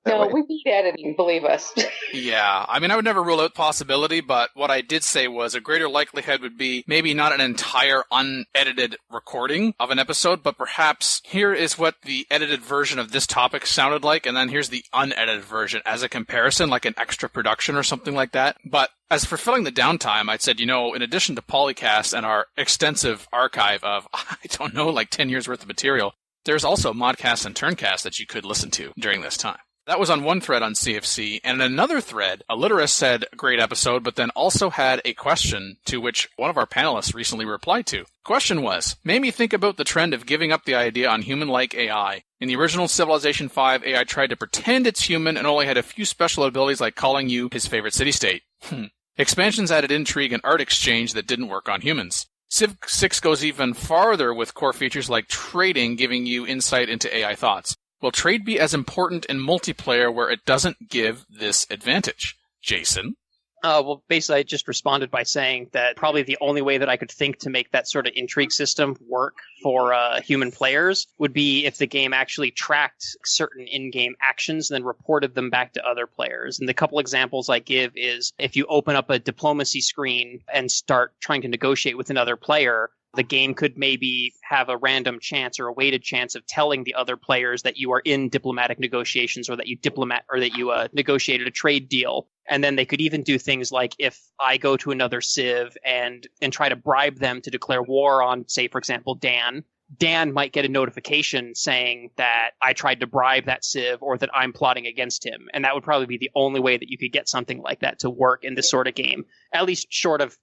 No, we need editing, believe us. Yeah, I mean, I would never rule out possibility, but what I did say was a greater likelihood would be maybe not an entire unedited recording of an episode, but perhaps here is what the edited version of this topic sounded like, and then here's the unedited version as a comparison, like an extra production or something like that. But as for filling the downtime, I said, in addition to PolyCast and our extensive archive of, 10 years worth of material, there's also Modcast and Turncast that you could listen to during this time. That was on one thread on CFC, and in another thread, Alliterus said, great episode, but then also had a question to which one of our panelists recently replied to. Question was, made me think about the trend of giving up the idea on human-like AI. In the original Civilization 5, AI tried to pretend it's human and only had a few special abilities like calling you his favorite city-state. Expansions added intrigue and art exchange that didn't work on humans. Civ 6 goes even farther with core features like trading, giving you insight into AI thoughts. Will trade be as important in multiplayer where it doesn't give this advantage? Jason? Well, basically, I just responded by saying that probably the only way that I could think to make that sort of intrigue system work for human players would be if the game actually tracked certain in-game actions and then reported them back to other players. And the couple examples I give is if you open up a diplomacy screen and start trying to negotiate with another player, the game could maybe have a random chance or a weighted chance of telling the other players that you are in diplomatic negotiations or that you negotiated a trade deal. And then they could even do things like if I go to another civ and try to bribe them to declare war on, say, for example, Dan might get a notification saying that I tried to bribe that civ or that I'm plotting against him. And that would probably be the only way that you could get something like that to work in this sort of game, at least short of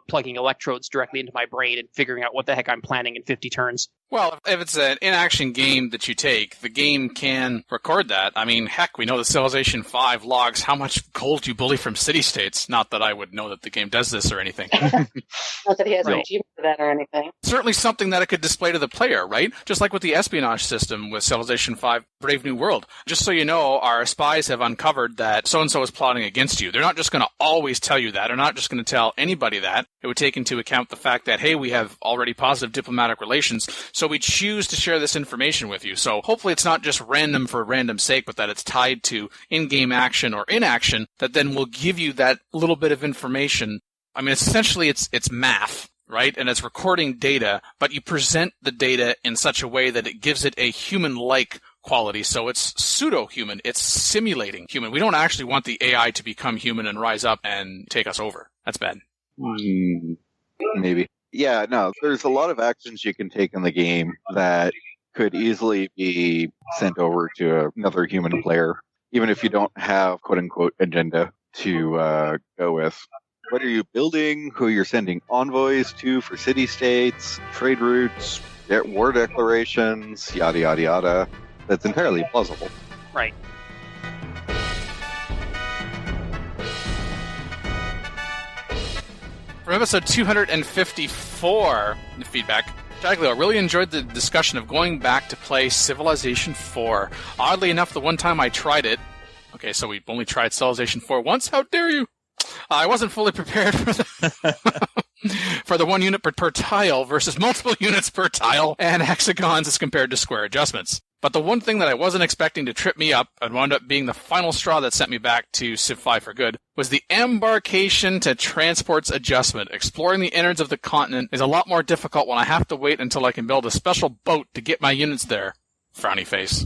plugging electrodes directly into my brain and figuring out what the heck I'm planning in 50 turns. Well, if it's an in-action game that you take, the game can record that. I mean, heck, we know the Civilization 5 logs how much gold you bully from city-states. Not that I would know that the game does this or anything. Not that he has an achievement for that or anything. Certainly something that it could display to the player, right? Just like with the espionage system with Civilization 5 Brave New World. Just so you know, our spies have uncovered that so-and-so is plotting against you. They're not just going to always tell you that. They're not just going to tell anybody that. It would take into account the fact that, hey, we have already positive diplomatic relations, So we choose to share this information with you. So hopefully it's not just random for random's sake, but that it's tied to in-game action or inaction that then will give you that little bit of information. I mean, essentially it's math, right? And it's recording data, but you present the data in such a way that it gives it a human-like quality. So it's pseudo-human. It's simulating human. We don't actually want the AI to become human and rise up and take us over. That's bad. Maybe. Yeah, no, there's a lot of actions you can take in the game that could easily be sent over to another human player, even if you don't have quote-unquote agenda to go with. What are you building? Who you're sending envoys to for city-states, trade routes, war declarations, yada, yada, yada. That's entirely plausible. Right. From episode 254, the feedback, Jaglio, I really enjoyed the discussion of going back to play Civilization 4. Oddly enough, the one time I tried it, okay, so we only tried Civilization 4 once, how dare you? I wasn't fully prepared for for the 1 unit per tile versus multiple units per tile and hexagons as compared to square adjustments. But the one thing that I wasn't expecting to trip me up and wound up being the final straw that sent me back to Civ 5 for good was the embarkation to transports adjustment. Exploring the innards of the continent is a lot more difficult when I have to wait until I can build a special boat to get my units there. Frowny face.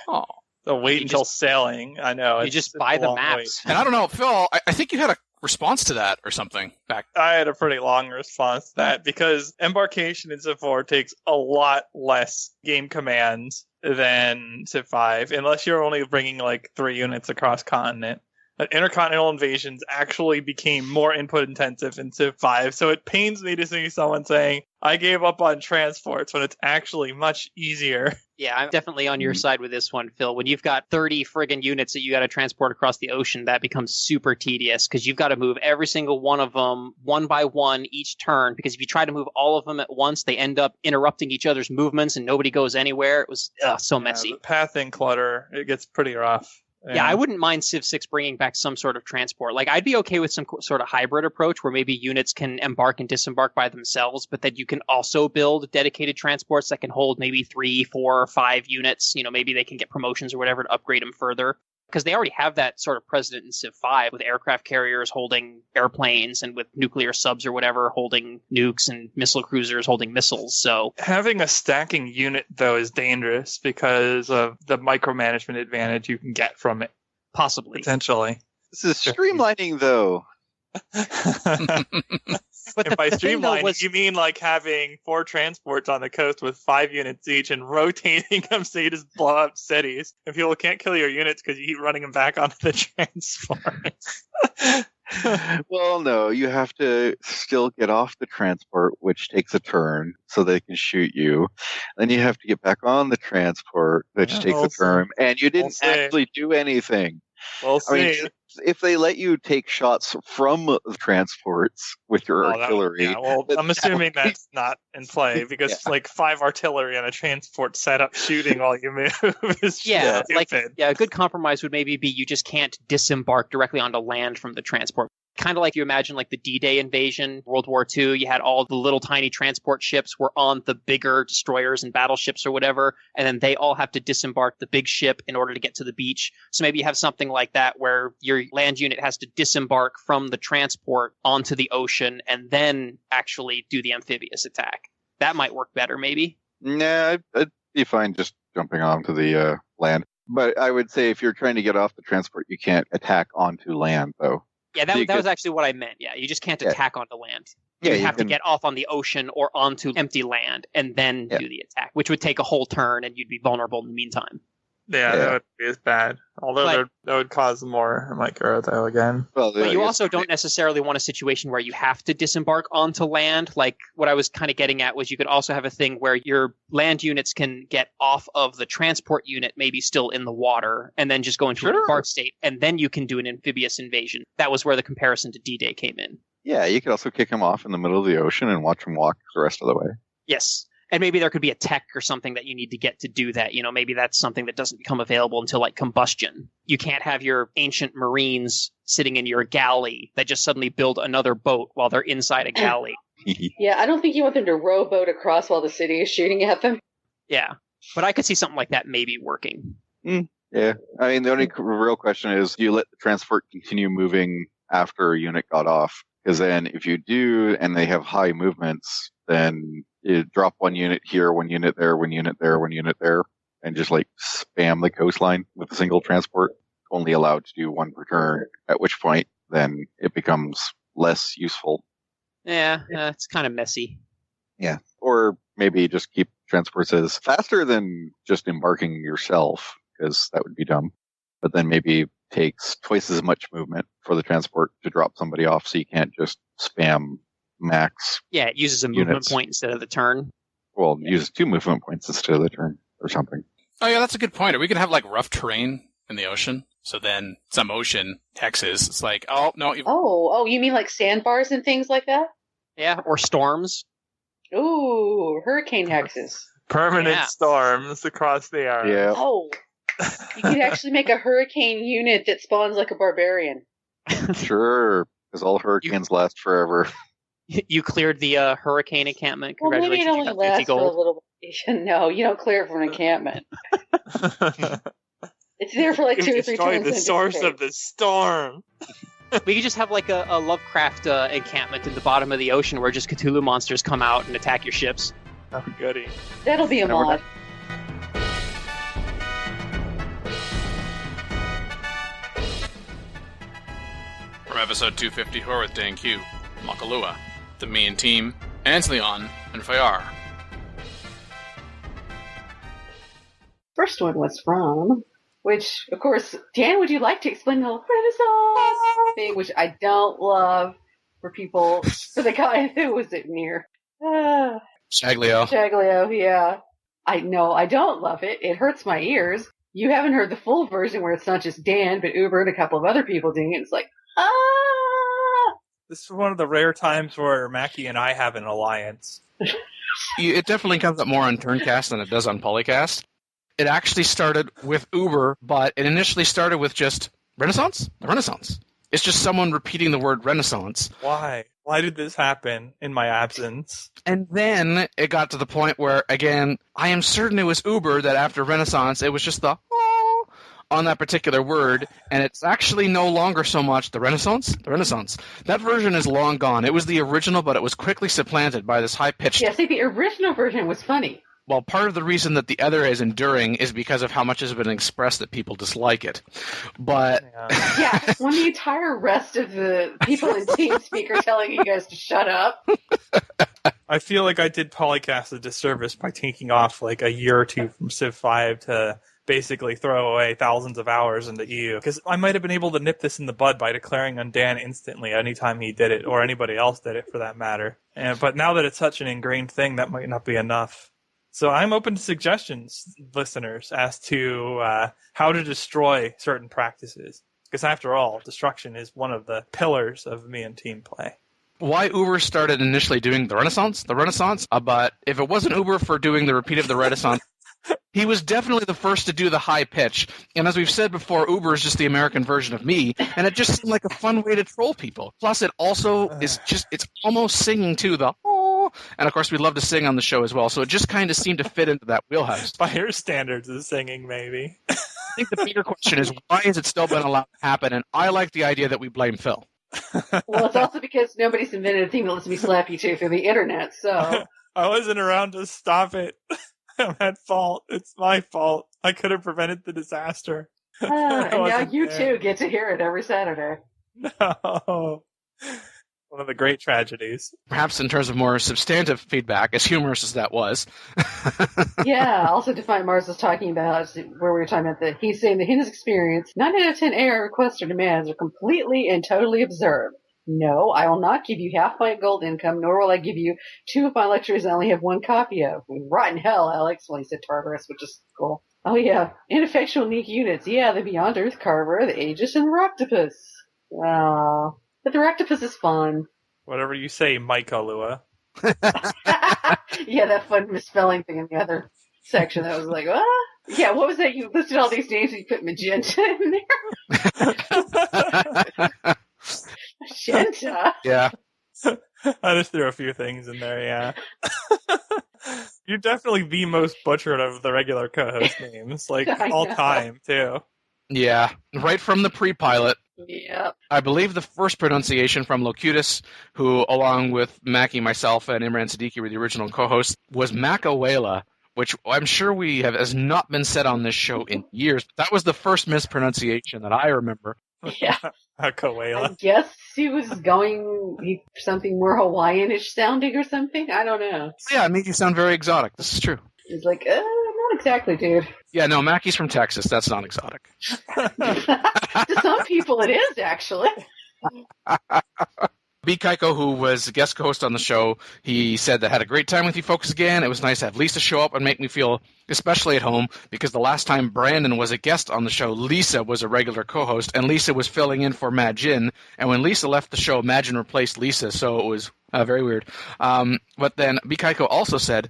Oh. So wait until sailing. I know. You just buy the maps. And I don't know, Phil, I think you had a response to that or something back. I had a pretty long response to that because embarkation in Civ 4 takes a lot less game commands than Civ 5, unless you're only bringing like 3 units across continent. But intercontinental invasions actually became more input intensive in Civ 5, so it pains me to see someone saying, I gave up on transports when it's actually much easier. Yeah, I'm definitely on your side with this one, Phil. When you've got 30 friggin' units that you got to transport across the ocean, that becomes super tedious because you've got to move every single one of them one by one each turn. Because if you try to move all of them at once, they end up interrupting each other's movements and nobody goes anywhere. It was so messy. The pathing clutter, it gets pretty rough. Yeah, I wouldn't mind Civ 6 bringing back some sort of transport. Like, I'd be okay with some sort of hybrid approach where maybe units can embark and disembark by themselves, but that you can also build dedicated transports that can hold maybe 3, 4, or 5 units. You know, maybe they can get promotions or whatever to upgrade them further. Because they already have that sort of precedent in Civ 5 with aircraft carriers holding airplanes and with nuclear subs or whatever holding nukes and missile cruisers holding missiles. So having a stacking unit, though, is dangerous because of the micromanagement advantage you can get from it. Possibly. Potentially. This is streamlining, though. But if by streamlining, you mean like having 4 transports on the coast with 5 units each and rotating them so you just blow up cities. And people can't kill your units because you keep running them back onto the transports. Well, no, you have to still get off the transport, which takes a turn, so they can shoot you. Then you have to get back on the transport, which takes a turn, and you didn't actually do anything. We'll see. I mean, if they let you take shots from the transports with your artillery... I'm assuming that's not in play, because like 5 artillery on a transport set up shooting while you move is stupid. A good compromise would maybe be you just can't disembark directly onto land from the transport. Kind of like you imagine like the D-Day invasion, World War II, you had all the little tiny transport ships were on the bigger destroyers and battleships or whatever, and then they all have to disembark the big ship in order to get to the beach. So maybe you have something like that where your land unit has to disembark from the transport onto the ocean and then actually do the amphibious attack. That might work better, maybe. Nah, I'd be fine just jumping onto the land. But I would say if you're trying to get off the transport, you can't attack onto land, though. Yeah, that was actually what I meant. Yeah, you just can't attack onto land. You have to get off on the ocean or onto empty land and then do the attack, which would take a whole turn and you'd be vulnerable in the meantime. Yeah, that would be as bad. Although that would cause more micro, though, again. Well, but you also don't necessarily want a situation where you have to disembark onto land. Like, what I was kind of getting at was you could also have a thing where your land units can get off of the transport unit, maybe still in the water, and then just go into an embark state, and then you can do an amphibious invasion. That was where the comparison to D-Day came in. Yeah, you could also kick them off in the middle of the ocean and watch them walk the rest of the way. Yes. And maybe there could be a tech or something that you need to get to do that. You know, maybe that's something that doesn't become available until like combustion. You can't have your ancient marines sitting in your galley that just suddenly build another boat while they're inside a galley. Yeah, I don't think you want them to rowboat across while the city is shooting at them. Yeah, but I could see something like that maybe working. Yeah, I mean, the only real question is, do you let the transport continue moving after a unit got off? Because then if you do, and they have high movements, then you drop one unit here, one unit there, one unit there, one unit there, and just like spam the coastline with a single transport, only allowed to do one per turn, at which point then it becomes less useful. Yeah, it's kind of messy. Yeah. Or maybe just keep transports as faster than just embarking yourself, because that would be dumb. But then maybe takes twice as much movement for the transport to drop somebody off, so you can't just spam max. Yeah, it uses a movement point instead of the turn. Well, use 2 movement points instead of the turn, or something. Oh yeah, that's a good point. Are we gonna have like rough terrain in the ocean? So then some ocean hexes. It's like, oh no. Oh, you mean like sandbars and things like that? Yeah, or storms. Ooh, hurricane hexes. Permanent storms across the area. Yeah. Oh, you could actually make a hurricane unit that spawns like a barbarian. Sure, because all hurricanes last forever. You cleared the hurricane encampment. Well, maybe it Congratulations, only you got 50 lasts for a gold. little bit. No, you don't clear it from an encampment. It's there for like 2 or 3 destroy turns. the and source disappear. of the storm. We could just have like a Lovecraft encampment in the bottom of the ocean where just Cthulhu monsters come out and attack your ships. Oh, goody. That'll be a And we're mod. From episode 250 Horror with Dan Q, Makalua, the Mean Team, Ansleon, and Fayar. First one was from, which, of course, Dan, would you like to explain the Renaissance thing, which I don't love for people, for the guy who was it near? Shaglio. Shaglio, yeah. I know, I don't love it. It hurts my ears. You haven't heard the full version where it's not just Dan, but Uber and a couple of other people doing it. It's like, This is one of the rare times where Mackie and I have an alliance. It definitely comes up more on Turncast than it does on PolyCast. It actually started with Uber, but it initially started with just Renaissance? The Renaissance. It's just someone repeating the word Renaissance. Why? Why did this happen in my absence? And then it got to the point where, again, I am certain it was Uber that after Renaissance, it was just the oh on that particular word, and it's actually no longer so much the Renaissance. The Renaissance. That version is long gone. It was the original, but it was quickly supplanted by this high-pitched... yeah, see, the original version was funny. Well, part of the reason that the other is enduring is because of how much has been expressed that people dislike it. But... Yeah, when the entire rest of the people in TeamSpeak are telling you guys to shut up. I feel like I did PolyCast a disservice by taking off like a year or two from Civ 5 to basically throw away thousands of hours into EU. Because I might have been able to nip this in the bud by declaring on Dan instantly anytime he did it, or anybody else did it for that matter. But now that it's such an ingrained thing, that might not be enough. So I'm open to suggestions, listeners, as to how to destroy certain practices. Because after all, destruction is one of the pillars of me and team play. Why Uber started initially doing the Renaissance, but if it wasn't Uber for doing the repeat of the Renaissance, he was definitely the first to do the high pitch. And as we've said before, Uber is just the American version of me, and it just seemed like a fun way to troll people. Plus, it also is just, it's almost singing to the oh, and of course we love to sing on the show as well, so it just kind of seemed to fit into that wheelhouse. By your standards of singing, maybe. I think the bigger question is, why has it still been allowed to happen? And I like the idea that we blame Phil. Well, it's also because nobody's invented a thing that lets me slap you two through the internet, so... I wasn't around to stop it. I'm at fault. It's my fault. I could have prevented the disaster. And now you too get to hear it every Saturday. No. One of the great tragedies. Perhaps in terms of more substantive feedback, as humorous as that was. Yeah, also to find Mars was talking about, where we were talking about he's saying that in his experience, 9 out of 10 AI requests or demands are completely and totally absurd. No, I will not give you half my gold income, nor will I give you 2 of my lectures I only have 1 copy of. Rotten hell, Alex, well, he said Tartarus, which is cool. Oh yeah, ineffectual unique units. Yeah, the Beyond Earth Carver, the Aegis, and the Roctopus. Oh, but the Roctopus is fun. Whatever you say, Micah Lua. Yeah, that fun misspelling thing in the other section. That was like, ah. Yeah, what was that? You listed all these names and you put magenta in there? Magenta? Yeah. I just threw a few things in there, yeah. You're definitely the most butchered of the regular co-host names, like I all know. time, too. Yeah, right from the pre-pilot. Yep. I believe the first pronunciation from Locutus, who, along with Mackie, myself, and Imran Siddiqui were the original co-hosts, was Macawela, which I'm sure has not been said on this show in years. That was the first mispronunciation that I remember. Yeah. I Coela. guess he was going something more Hawaiian-ish sounding or something. I don't know. Yeah, it made you sound very exotic. This is true. He's like, not exactly, dude. Yeah, no, Mackie's from Texas. That's not exotic. To some people, it is actually. B. Kaiko, who was a guest host on the show, he said that had a great time with you folks again. It was nice to have Lisa show up and make me feel especially at home, because the last time Brandon was a guest on the show, Lisa was a regular co-host, and Lisa was filling in for Majin. And when Lisa left the show, Majin replaced Lisa, so it was very weird. But then B. Kaiko also said,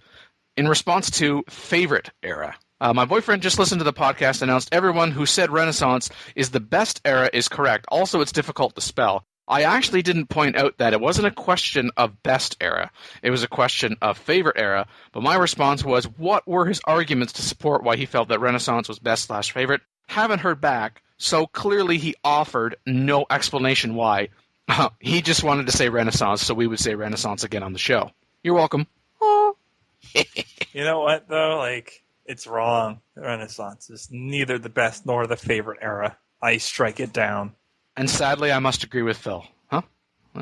in response to favorite era, my boyfriend just listened to the podcast, announced everyone who said Renaissance is the best era is correct. Also, it's difficult to spell. I actually didn't point out that it wasn't a question of best era. It was a question of favorite era. But my response was, what were his arguments to support why he felt that Renaissance was best/favorite? Haven't heard back, so clearly he offered no explanation why. He just wanted to say Renaissance, so we would say Renaissance again on the show. You're welcome. Oh. You know what, though? Like, it's wrong. Renaissance is neither the best nor the favorite era. I strike it down. And sadly, I must agree with Phil. Huh?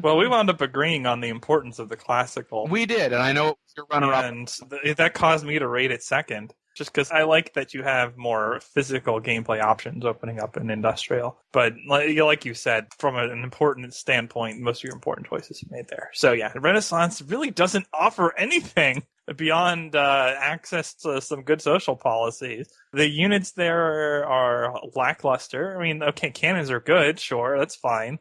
Well, we wound up agreeing on the importance of the classical. We did, and I know it was your runner-up. And that caused me to rate it second, just because I like that you have more physical gameplay options opening up in Industrial. But like you said, from an important standpoint, most of your important choices you made there. So yeah, Renaissance really doesn't offer anything beyond access to some good social policies. The units there are lackluster. I mean, okay, cannons are good, sure, that's fine.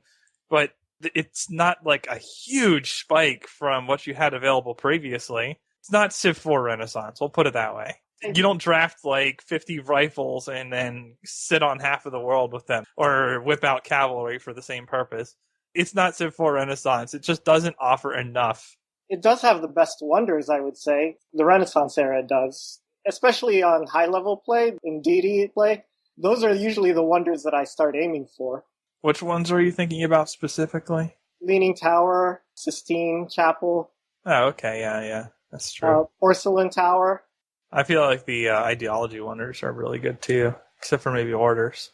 But it's not like a huge spike from what you had available previously. It's not Civ 4 Renaissance, we'll put it that way. You don't draft like 50 rifles and then sit on half of the world with them, or whip out cavalry for the same purpose. It's not Civ 4 Renaissance. It just doesn't offer enough. It does have the best wonders, I would say. The Renaissance era does. Especially on high-level play, in DD play. Those are usually the wonders that I start aiming for. Which ones are you thinking about specifically? Leaning Tower, Sistine Chapel. Oh, okay, yeah. That's true. Porcelain Tower. I feel like the ideology wonders are really good, too. Except for maybe orders.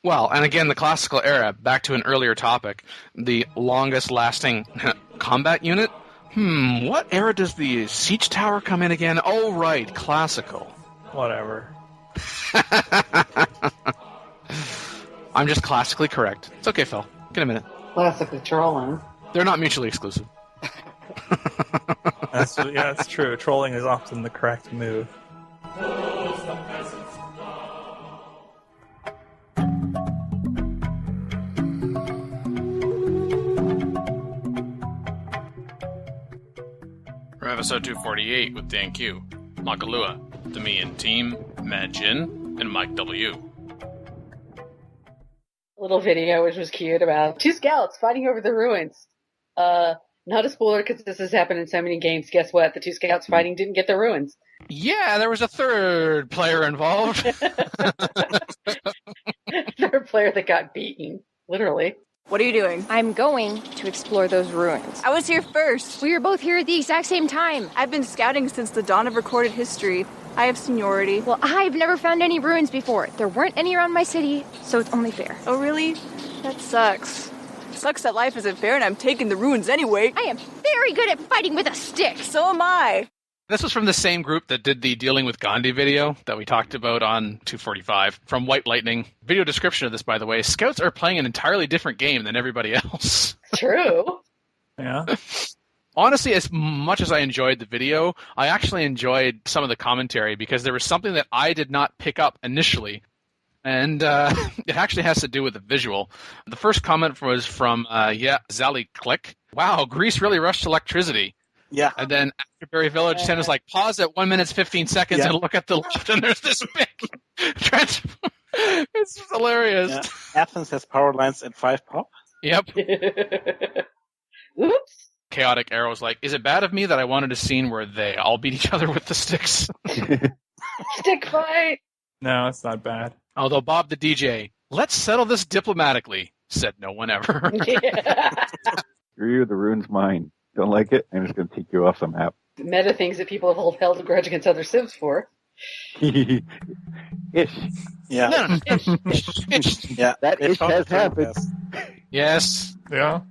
Well, and again, the classical era, back to an earlier topic, the longest-lasting combat unit. What era does the Siege Tower come in again? Oh, right, classical. Whatever. I'm just classically correct. It's okay, Phil. Get a minute. Classically trolling. They're not mutually exclusive. That's true. Trolling is often the correct move. From episode 248 with Dan Q, Makalua, Demian Team, Mad Jin, and Mike W. Little video which was cute about 2 scouts fighting over the ruins. Not a spoiler because this has happened in so many games. Guess what? The 2 scouts fighting didn't get the ruins. Yeah, there was a third player involved. Third player that got beaten. Literally. What are you doing? I'm going to explore those ruins. I was here first. We were both here at the exact same time. I've been scouting since the dawn of recorded history. I have seniority. Well, I've never found any ruins before. There weren't any around my city, so it's only fair. Oh, really? That sucks. Sucks that life isn't fair and I'm taking the ruins anyway. I am very good at fighting with a stick. So am I. This was from the same group that did the Dealing with Gandhi video that we talked about on 245 from White Lightning. Video description of this, by the way, scouts are playing an entirely different game than everybody else. True. Yeah. Honestly, as much as I enjoyed the video, I actually enjoyed some of the commentary because there was something that I did not pick up initially. And it actually has to do with the visual. The first comment was from, Zally Click. Wow, Greece really rushed electricity. Yeah. And then Afterbury Village 10 is like, pause at 1 minute 15 seconds and look at the left, and there's this big transform. It's hilarious. Yeah. Athens has power lines at 5 pop. Yep. Oops. chaotic arrows. Like, is it bad of me that I wanted a scene where they all beat each other with the sticks? Stick fight! No, it's not bad. Although Bob the DJ, let's settle this diplomatically, said no one ever. Screw you, the rune's mine. Don't like it? I'm just going to take you off the map. Meta things that people have held a grudge against other civs for. Ish. Yeah. No. Yeah. That ish has happened. Yes. Yeah.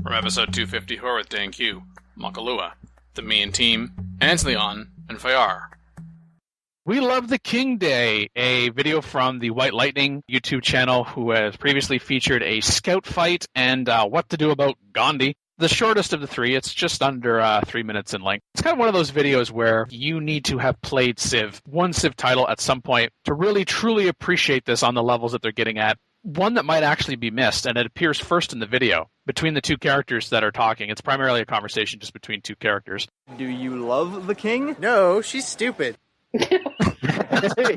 From episode 250, we're with Dan Q, Makalua, the Me and Team, Ansleon, and Fayar. We Love the King Day, a video from the White Lightning YouTube channel who has previously featured a scout fight and what to do about Gandhi. The shortest of the three, it's just under 3 minutes in length. It's kind of one of those videos where you need to have played Civ, one Civ title at some point, to really truly appreciate this on the levels that they're getting at. One that might actually be missed, and it appears first in the video, between the two characters that are talking. It's primarily a conversation just between two characters. Do you love the king? No, she's stupid.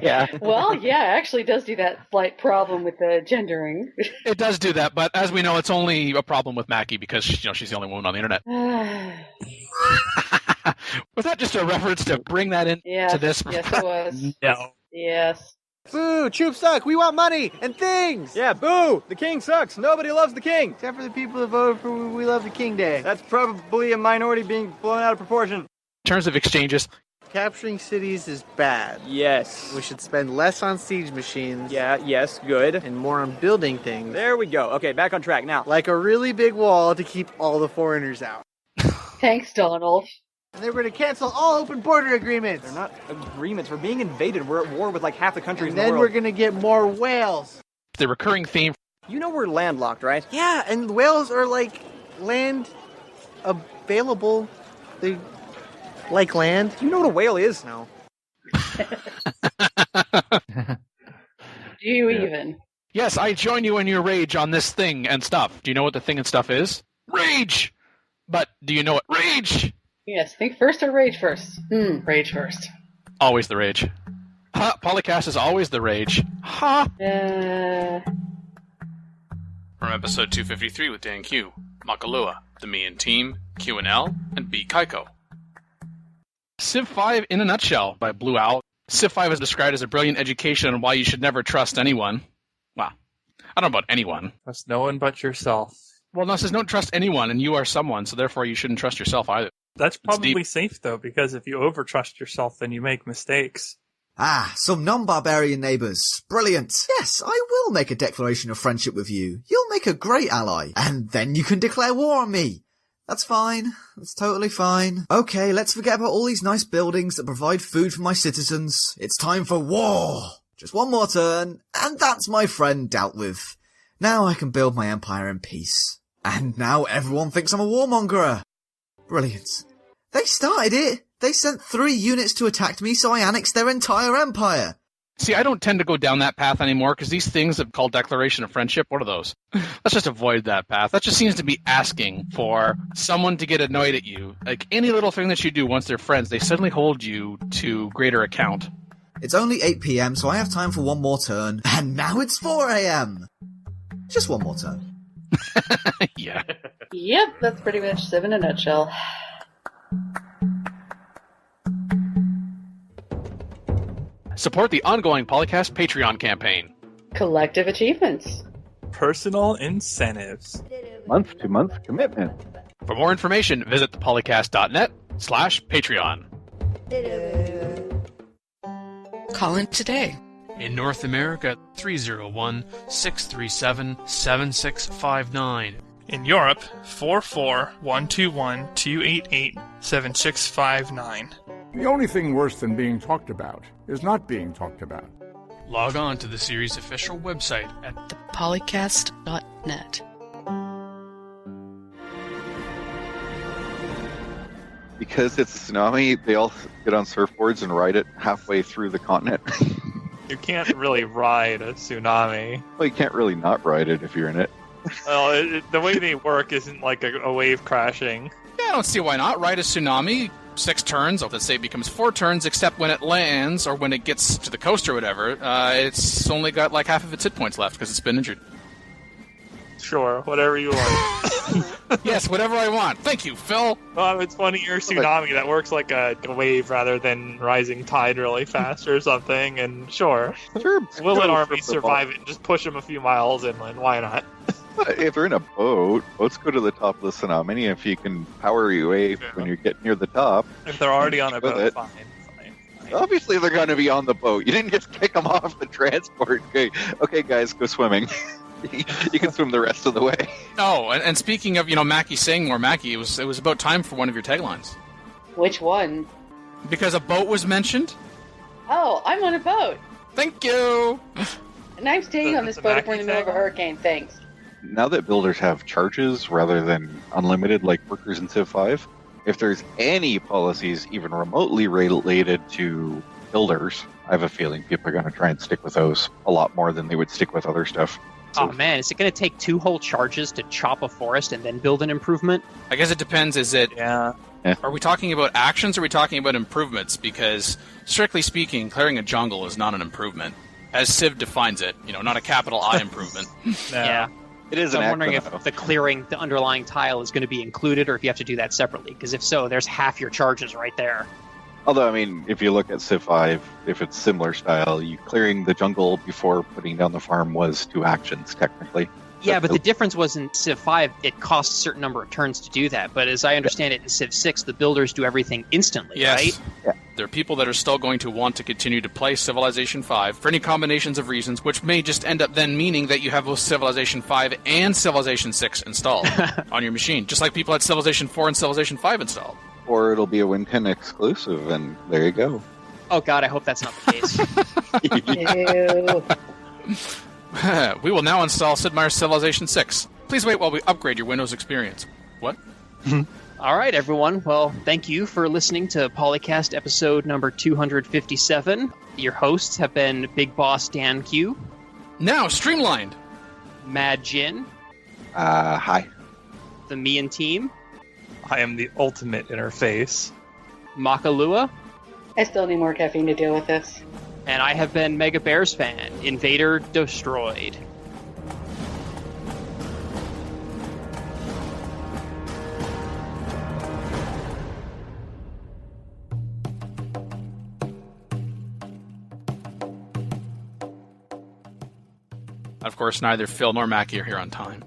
Yeah. Well, yeah, it actually does do that slight problem with the gendering. It does do that, but as we know, it's only a problem with Mackie because she's the only woman on the internet. Was that just a reference to bring that in to this? Yes, it was. No. Yes. Boo! Troops suck! We want money and things! Yeah, boo! The king sucks! Nobody loves the king! Except for the people who voted for We Love the King Day. That's probably a minority being blown out of proportion. In terms of exchanges, capturing cities is bad. Yes. We should spend less on siege machines. Yeah, yes, good. And more on building things. There we go. Okay, back on track now. Like a really big wall to keep all the foreigners out. Thanks, Donald. And they were to cancel all open border agreements. They're not agreements. We're being invaded. We're at war with like half the countries in the world. world. And then we're going to get more whales. The recurring theme. You know we're landlocked, right? Yeah, and whales are like land available. They like land. You know what a whale is? No. Do you even? Yes, I join you in your rage on this thing and stuff. Do you know what the thing and stuff is? Rage! But do you know what rage? Yes, think first or rage first? Rage first. Always the rage. Ha! PolyCast is always the rage. Ha! From episode 253 with Dan Q, Makalua, the Me and Team, Q&L, and B. Kaiko. Civ 5 in a nutshell by Blue Owl. Civ 5 is described as a brilliant education on why you should never trust anyone. Well, I don't know about anyone. Trust no one but yourself. Well, no, it says don't trust anyone, and you are someone, so therefore you shouldn't trust yourself either. That's probably safe, though, because if you overtrust yourself, then you make mistakes. Ah, some non-barbarian neighbours. Brilliant. Yes, I will make a declaration of friendship with you. You'll make a great ally. And then you can declare war on me. That's fine. That's totally fine. Okay, let's forget about all these nice buildings that provide food for my citizens. It's time for war. Just one more turn, and that's my friend dealt with. Now I can build my empire in peace. And now everyone thinks I'm a warmongerer. Brilliant. They started it. They sent 3 units to attack me, so I annexed their entire empire. See, I don't tend to go down that path anymore, because these things that call declaration of friendship, what are those? Let's just avoid that path. That just seems to be asking for someone to get annoyed at you. Like, any little thing that you do once they're friends, they suddenly hold you to greater account. It's only 8 p.m, so I have time for one more turn. And now it's 4 a.m. Just one more turn. Yeah. Yep, that's pretty much Civ in a nutshell. Support the ongoing PolyCast Patreon campaign. Collective achievements. Personal incentives. Month-to-month commitment. For more information, visit thepolycast.net/Patreon. Call in today. In North America, 301-637-7659. In Europe, 44121-288-7659. The only thing worse than being talked about is not being talked about. Log on to the series' official website at thepolycast.net. Because it's a tsunami, they all get on surfboards and ride it halfway through the continent. You can't really ride a tsunami. Well, you can't really not ride it if you're in it. Well, the way they work isn't like a wave crashing. Yeah, I don't see why not. Ride a tsunami, 6 turns, or let's say it becomes 4 turns, except when it lands or when it gets to the coast or whatever, it's only got like half of its hit points left because it's been injured. Sure, whatever you like. Yes, whatever I want. Thank you, Phil. Well, it's funny, you're a tsunami that works like a wave rather than rising tide really fast or something, and sure. We'll let armies survive it and just push them a few miles inland. Why not? If you're in a boat, boats go to the top of the tsunami. If you can power your way when you get near the top. If they're already on a boat, fine. Obviously, they're going to be on the boat. You didn't just kick them off the transport. Okay, guys, go swimming. You can swim the rest of the way. Oh, and speaking of, Mackie saying more Mackie, it was about time for one of your taglines. Which one? Because a boat was mentioned. Oh, I'm on a boat. Thank you. And I'm staying on this boat if we're in the middle of a hurricane. Thanks. Now that builders have charges rather than unlimited like workers in Civ 5, if there's any policies even remotely related to builders, I have a feeling people are going to try and stick with those a lot more than they would stick with other stuff. Oh man, is it going to take 2 whole charges to chop a forest and then build an improvement? I guess it depends. Is it? Yeah. Are we talking about actions or are we talking about improvements? Because, strictly speaking, clearing a jungle is not an improvement. As Civ defines it, not a capital I improvement. Yeah. It is so an I'm wondering act, if the clearing the underlying tile is going to be included or if you have to do that separately. Because if so, there's half your charges right there. Although, I mean, if you look at Civ 5, if it's similar style, you clearing the jungle before putting down the farm was 2 actions, technically. Yeah, but the difference was in Civ 5, it costs a certain number of turns to do that. But as I understand it, in Civ 6, the builders do everything instantly, Yes. right? Yeah. There are people that are still going to want to continue to play Civilization 5 for any combinations of reasons, which may just end up then meaning that you have both Civilization 5 and Civilization 6 installed on your machine, just like people had Civilization 4 and Civilization 5 installed. Or it'll be a Win 10 exclusive, and there you go. Oh god, I hope that's not the case. Ew. We will now install Sid Meier's Civilization 6. Please wait while we upgrade your Windows experience. What? All right, everyone. Well, thank you for listening to PolyCast episode number 257. Your hosts have been Big Boss Dan Q. Now, Streamlined. Mad Jin. Hi. The Mian team. I am the ultimate interface. Makalua. I still need more caffeine to deal with this. And I have been Mega Bears fan. Invader Destroyed. Of course, neither Phil nor Mackie are here on time.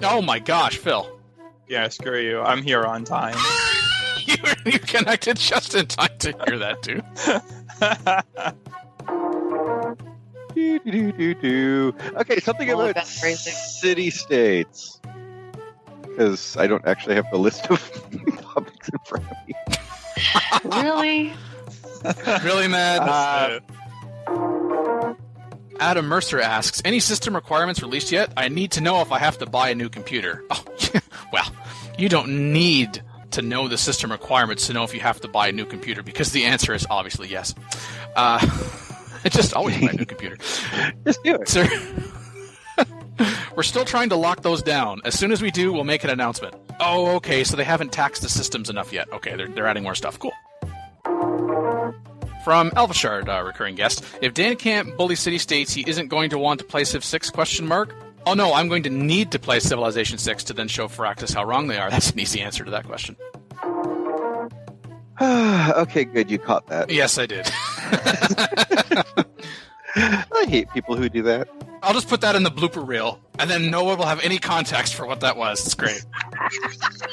Oh my gosh, Phil. Yeah, screw you. I'm here on time. You connected just in time to hear that, too. Okay, something about city-states. Because I don't actually have the list of topics in front of me. Really? Really, Mad? Adam Mercer asks, any system requirements released yet? I need to know if I have to buy a new computer. Oh, well, you don't need to know the system requirements to know if you have to buy a new computer, because the answer is obviously yes. Just always buy a new computer. Just do it. Sir, we're still trying to lock those down. As soon as we do, we'll make an announcement. Oh, okay, so they haven't taxed the systems enough yet. Okay, they're adding more stuff. Cool. From Alphashard, recurring guest, if Dan can't bully city-states, he isn't going to want to play Civ 6, ? Oh no, I'm going to need to play Civilization 6 to then show Firaxis how wrong they are. That's an easy answer to that question. Okay, good, you caught that. Yes, I did. I hate people who do that. I'll just put that in the blooper reel, and then no one will have any context for what that was. It's great.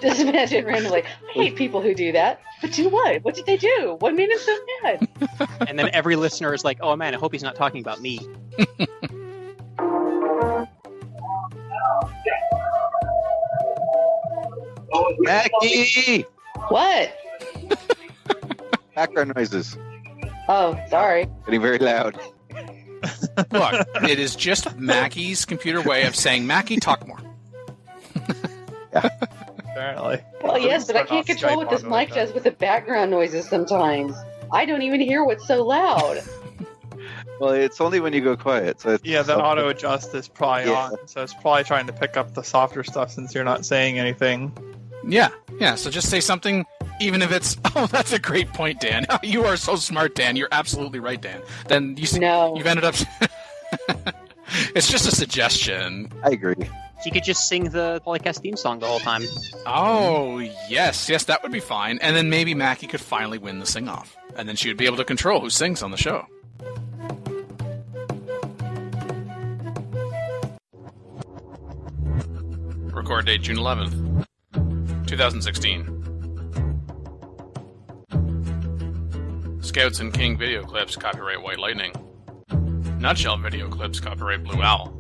Just imagine randomly. I hate people who do that. But do what? What did they do? What made him so mad? And then every listener is like, oh man, I hope he's not talking about me. Mackie! What? Background noises. Oh, sorry. Getting very loud. Look, it is just Mackie's computer way of saying, Mackie, talk more. Apparently. Well, yes, but I can't control what this mic does with the background noises sometimes. I don't even hear what's so loud. Well, it's only when you go quiet. So it's Yeah, that auto adjust is probably on, so it's probably trying to pick up the softer stuff since you're not saying anything. Yeah, so just say something, even if it's, oh, that's a great point, Dan. You are so smart, Dan. You're absolutely right, Dan. Then you've ended up... It's just a suggestion. I agree. She could just sing the PolyCast theme song the whole time. Oh, yes, that would be fine. And then maybe Mackie could finally win the sing-off. And then she would be able to control who sings on the show. Record date June 11th, 2016. Scouts and King video clips, copyright White Lightning. Nutshell video clips, copyright Blue Owl.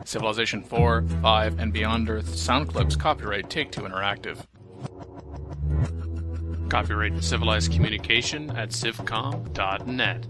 Civilization 4, 5, and Beyond Earth sound clips, copyright Take-Two Interactive. Copyright Civilized Communication at civcom.net.